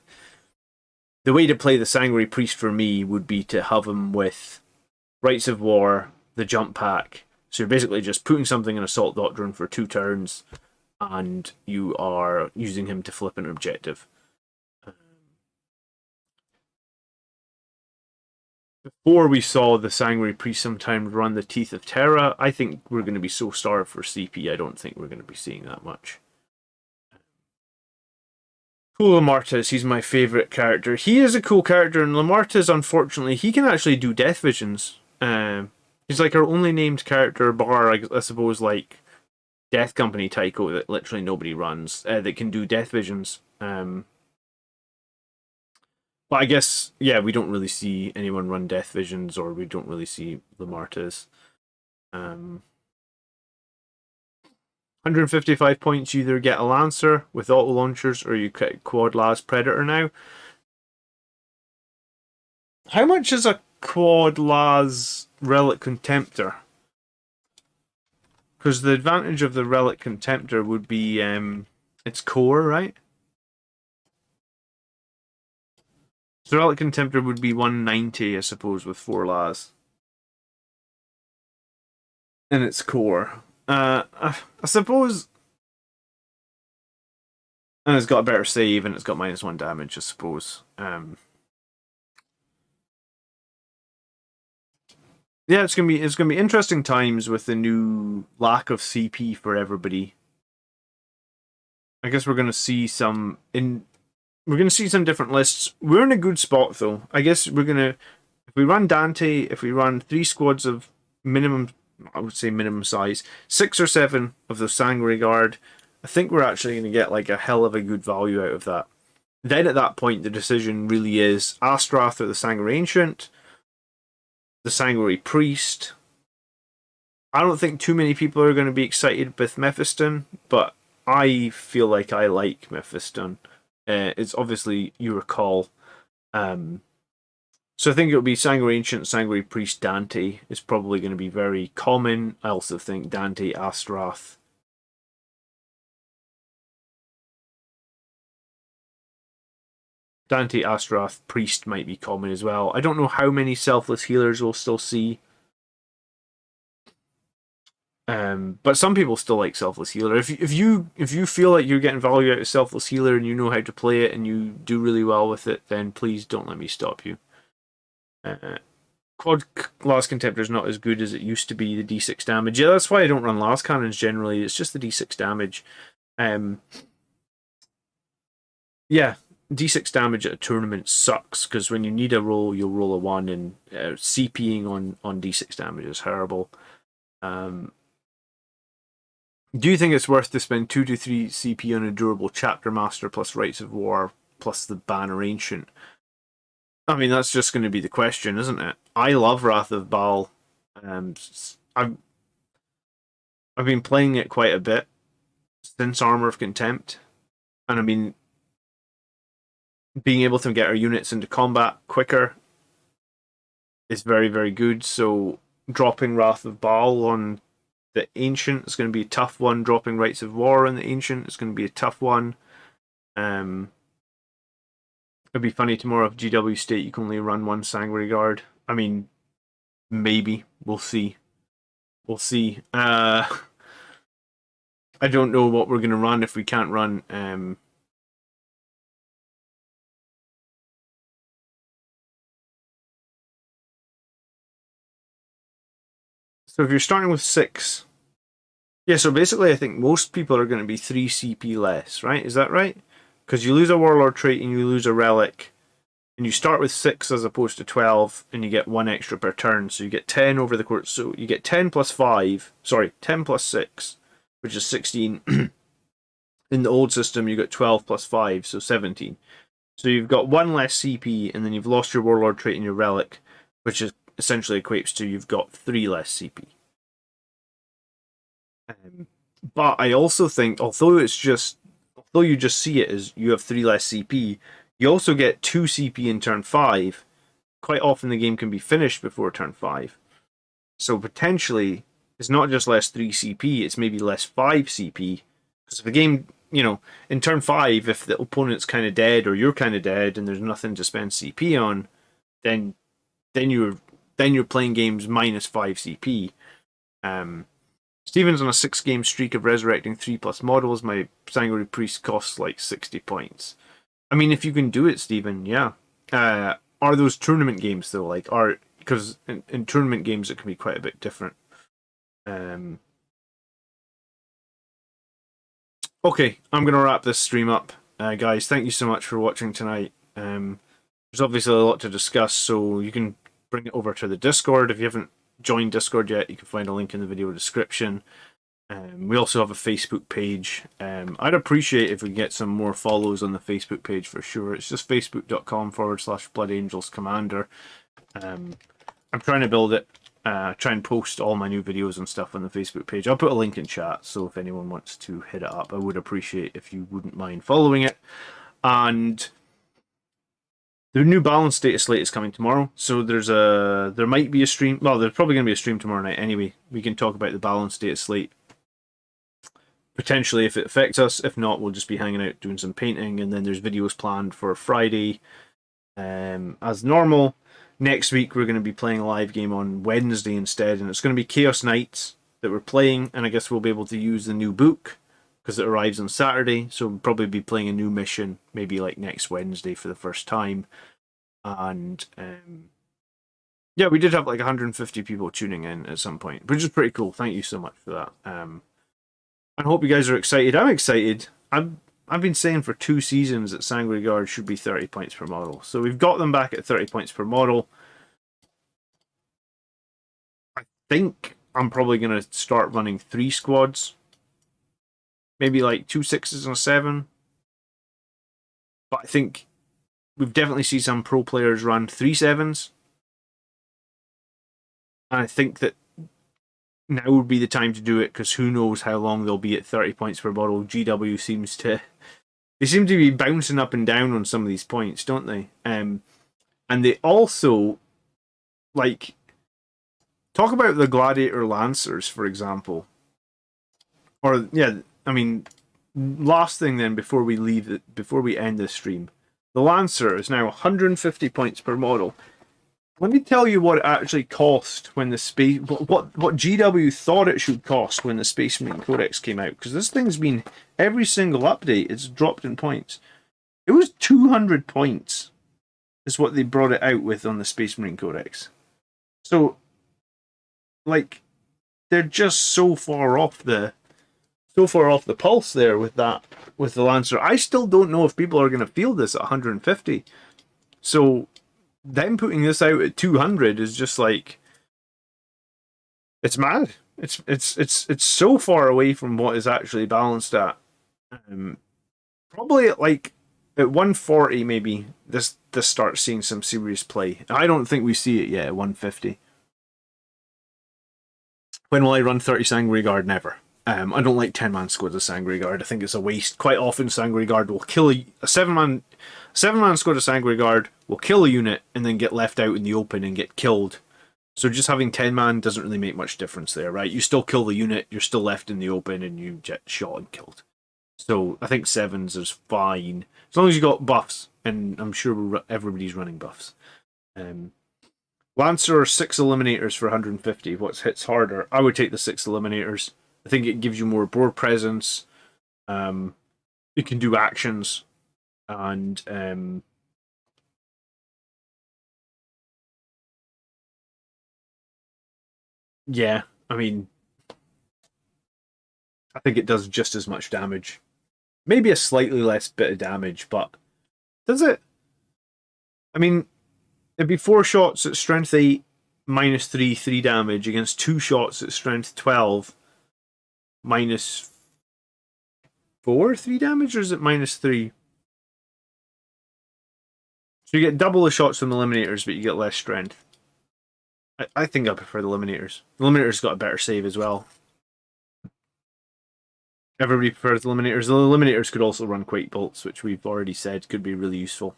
way to play the Sanguinary Priest for me would be to have him with Rites of War, the jump pack. So you're basically just putting something in Assault Doctrine for 2 turns, and you are using him to flip an objective. Before we saw the Sanguinary Priest sometimes run the Teeth of Terra, I think we're going to be so starved for CP, I don't think we're going to be seeing that much. Cool Lamartes, he's my favourite character. He is a cool character, and Lamartes, unfortunately, he can actually do death visions. He's like our only named character, bar, I suppose, like Death Company Tycho, that literally nobody runs, that can do death visions. But I guess, yeah, we don't really see anyone run death visions, or we don't really see Lamartes. 155 points, you either get a Lancer with auto launchers, or you get Quad Las Predator now. How much is a Quad Las Relic Contemptor? Because the advantage of the Relic Contemptor would be its core, right? So the Relic Contemptor would be 190, I suppose, with 4 Las. And its core. I suppose... And it's got a better save, and it's got -1 damage, I suppose. Yeah, it's gonna be interesting times with the new lack of CP for everybody. I guess we're gonna see some different lists. We're in a good spot though. I guess if we run Dante, if we run 3 squads of minimum, I would say minimum size, 6 or 7 of the Sanguinary Guard, I think we're actually gonna get like a hell of a good value out of that. Then at that point, the decision really is Astrath or the Sanguinary Ancient, the Sanguinary Priest. I don't think too many people are going to be excited with Mephiston, but I feel like I like Mephiston. It's obviously your call. So I think it'll be Sanguinary Ancient, Sanguinary Priest, Dante is probably going to be very common. I also think Dante, Astrath. Dante, Astrath, Priest might be common as well. I don't know how many Selfless Healers we'll still see. But some people still like Selfless Healer. If you feel like you're getting value out of Selfless Healer and you know how to play it and you do really well with it, then please don't let me stop you. Quad Las Contemptor is not as good as it used to be, the D6 damage. Yeah, that's why I don't run Las Cannons generally. It's just the D6 damage. Yeah, D6 damage at a tournament sucks, because when you need a roll, you'll roll a 1, and CPing on D6 damage is horrible. Do you think it's worth to spend 2 to 3 CP on a durable Chapter Master plus Rites of War plus the Banner Ancient? I mean, that's just going to be the question, isn't it? I love Wrath of Baal. I've I've been playing it quite a bit since Armor of Contempt, and I mean, being able to get our units into combat quicker is very, very good. So dropping Wrath of Baal on the Ancient is going to be a tough one. Dropping Rites of War on the Ancient is going to be a tough one. It'd be funny tomorrow if GW state you can only run one Sanguinary Guard. I mean, maybe. We'll see. We'll see. I don't know what we're going to run if we can't run so if you're starting with 6, yeah, so basically I think most people are going to be 3 CP less, right? Is that right? Because you lose a Warlord trait and you lose a Relic, and you start with 6 as opposed to 12, and you get 1 extra per turn, so you get 10 over the course. So you get 10 plus 5, sorry, 10 plus 6, which is 16. In the old system, you got 12 plus 5, so 17. So you've got 1 less CP, and then you've lost your Warlord trait and your Relic, which is essentially equates to you've got 3 less CP. But I also think, although you just see it as you have 3 less CP, you also get 2 CP in turn 5. Quite often the game can be finished before turn 5. So potentially, it's not just less 3 CP, it's maybe less 5 CP. Because if the game, in turn 5, if the opponent's kind of dead or you're kind of dead and there's nothing to spend CP on, then you're playing games minus 5 CP. Steven's on a 6-game streak of resurrecting 3+ models. My Sanguinary Priest costs like 60 points. I mean, if you can do it, Steven, yeah. Are those tournament games though? Because in tournament games it can be quite a bit different. Okay, I'm going to wrap this stream up. Guys, thank you so much for watching tonight. There's obviously a lot to discuss, so you can bring it over to the Discord. If you haven't joined Discord yet, you can find a link in the video description. We also have a Facebook page. I'd appreciate if we get some more follows on the Facebook page for sure. It's just facebook.com/Blood Angels Commander. I'm trying to build it. Try and post all my new videos and stuff on the Facebook page. I'll put a link in chat, so if anyone wants to hit it up, I would appreciate if you wouldn't mind following it. And the new balance data slate is coming tomorrow, so there might be a stream. Well, there's probably going to be a stream tomorrow night anyway. We can talk about the balance data slate potentially if it affects us. If not, we'll just be hanging out doing some painting, and then there's videos planned for Friday as normal. Next week we're going to be playing a live game on Wednesday instead, and it's going to be Chaos Knights that we're playing, and I guess we'll be able to use the new book because it arrives on Saturday, so we'll probably be playing a new mission maybe like next Wednesday for the first time. And yeah, we did have like 150 people tuning in at some point, which is pretty cool. Thank you so much for that. I hope you guys are excited. I'm excited. I've been saying for 2 seasons that Sanguinary Guard should be 30 points per model. So we've got them back at 30 points per model. I think I'm probably going to start running 3 squads. Maybe like 2 6s and a 7. But I think we've definitely seen some pro players run 3 7s. And I think that now would be the time to do it, because who knows how long they'll be at 30 points per model. GW seems to be bouncing up and down on some of these points, don't they? And they also, like, talk about the Gladiator Lancers, for example. Or, yeah, I mean, last thing then before we end this stream. The Lancer is now 150 points per model. Let me tell you what it actually cost when the space what GW thought it should cost when the Space Marine Codex came out, because this thing's been every single update it's dropped in points. It was 200 points is what they brought it out with on the Space Marine Codex. So like they're just so far off the pulse there with the Lancer. I still don't know if people are going to feel this at 150. So them putting this out at 200 is just like, it's mad. It's so far away from what is actually balanced at. Probably like at 140 maybe this starts seeing some serious play. I don't think we see it yet at 150. When will I run 30 Sanguinary Guard? Never. I don't like 10-man squads of Sangre Guard. I think it's a waste. Quite often, Sangre Guard will kill a 7-man squad of Sangre Guard will kill a unit and then get left out in the open and get killed. So just having 10-man doesn't really make much difference there, right? You still kill the unit, you're still left in the open, and you get shot and killed. So I think 7s is fine as long as you got buffs, and I'm sure everybody's running buffs. Lancer or 6 Eliminators for 150. What hits harder? I would take the 6 Eliminators. I think it gives you more board presence. You can do actions, and yeah, I mean, I think it does just as much damage. Maybe a slightly less bit of damage, but does it? I mean, it'd be 4 shots at strength 8, -3, 3 damage against 2 shots at strength 12, -4, 3 damage, or is it -3? So you get double the shots from the Eliminators, but you get less strength. I think I prefer the Eliminators. The Eliminators got a better save as well. Everybody prefers the Eliminators. The Eliminators could also run Quake Bolts, which we've already said could be really useful.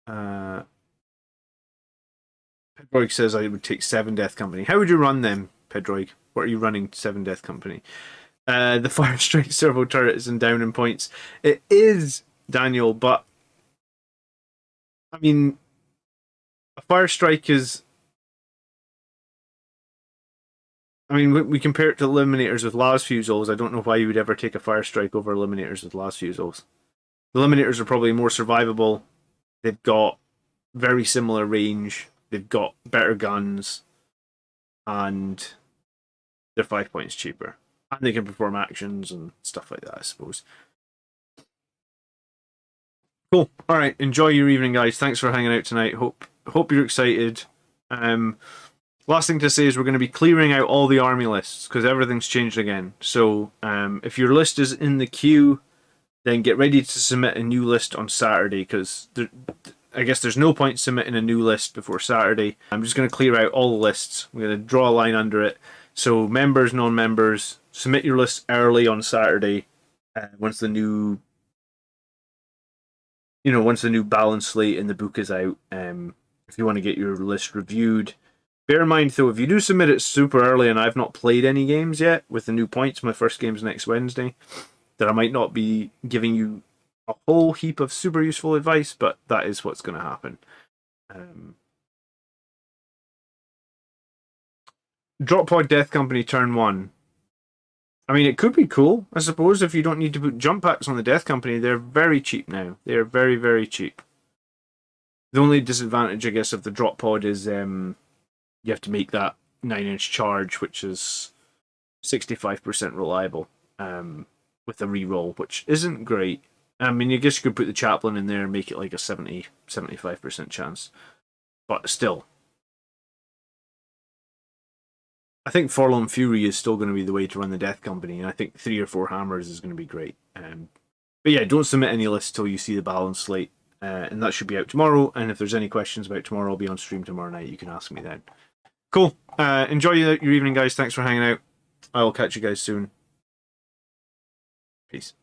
Pedroig says I would take 7 Death Company. How would you run them, Pedroig? What are you running 7 Death Company? The Fire Strike servo turret is in down in points. It is, Daniel, but I mean, a Fire Strike is... I mean, we compare it to Eliminators with Las Fusils. I don't know why you would ever take a Fire Strike over Eliminators with Las Fusils. The Eliminators are probably more survivable. They've got very similar range. They've got better guns. And they're 5 points cheaper. And they can perform actions and stuff like that, I suppose. Cool. Alright, enjoy your evening, guys. Thanks for hanging out tonight. Hope you're excited. Last thing to say is we're going to be clearing out all the army lists because everything's changed again. So if your list is in the queue, then get ready to submit a new list on Saturday because I guess there's no point submitting a new list before Saturday. I'm just going to clear out all the lists. We're going to draw a line under it. So members, non-members, submit your list early on Saturday once the new balance slate in the book is out. If you want to get your list reviewed. Bear in mind, though, if you do submit it super early and I've not played any games yet with the new points, my first game's next Wednesday, that I might not be giving you a whole heap of super useful advice, but that is what's going to happen. Drop Pod Death Company turn 1. I mean, it could be cool, I suppose, if you don't need to put jump packs on the Death Company. They're very cheap now. They're very, very cheap. The only disadvantage, I guess, of the Drop Pod is... you have to make that 9-inch charge, which is 65% reliable with a reroll, which isn't great. I mean, I guess you could put the Chaplain in there and make it like a 75% chance. But still. I think Forlorn Fury is still going to be the way to run the Death Company, and I think 3 or 4 Hammers is going to be great. But yeah, don't submit any lists till you see the balance slate. And that should be out tomorrow, and if there's any questions about tomorrow, I'll be on stream tomorrow night. You can ask me then. Cool. Enjoy your evening, guys. Thanks for hanging out. I will catch you guys soon. Peace.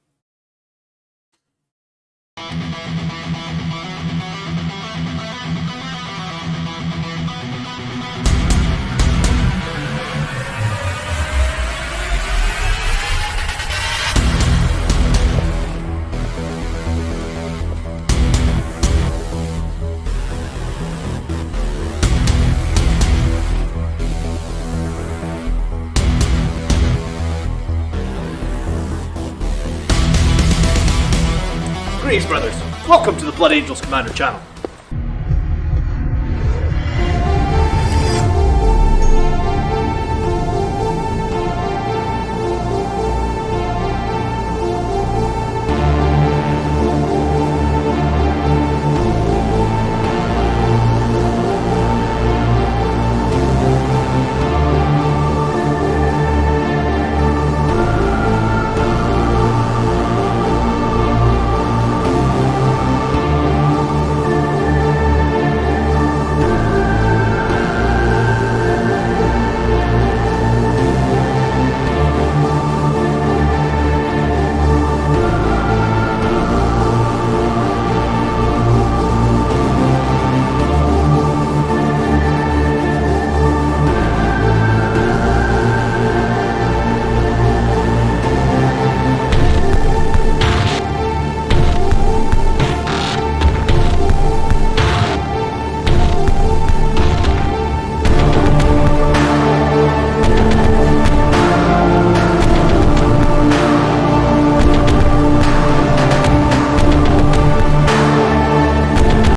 Greetings, brothers. Welcome to the Blood Angels Commander channel.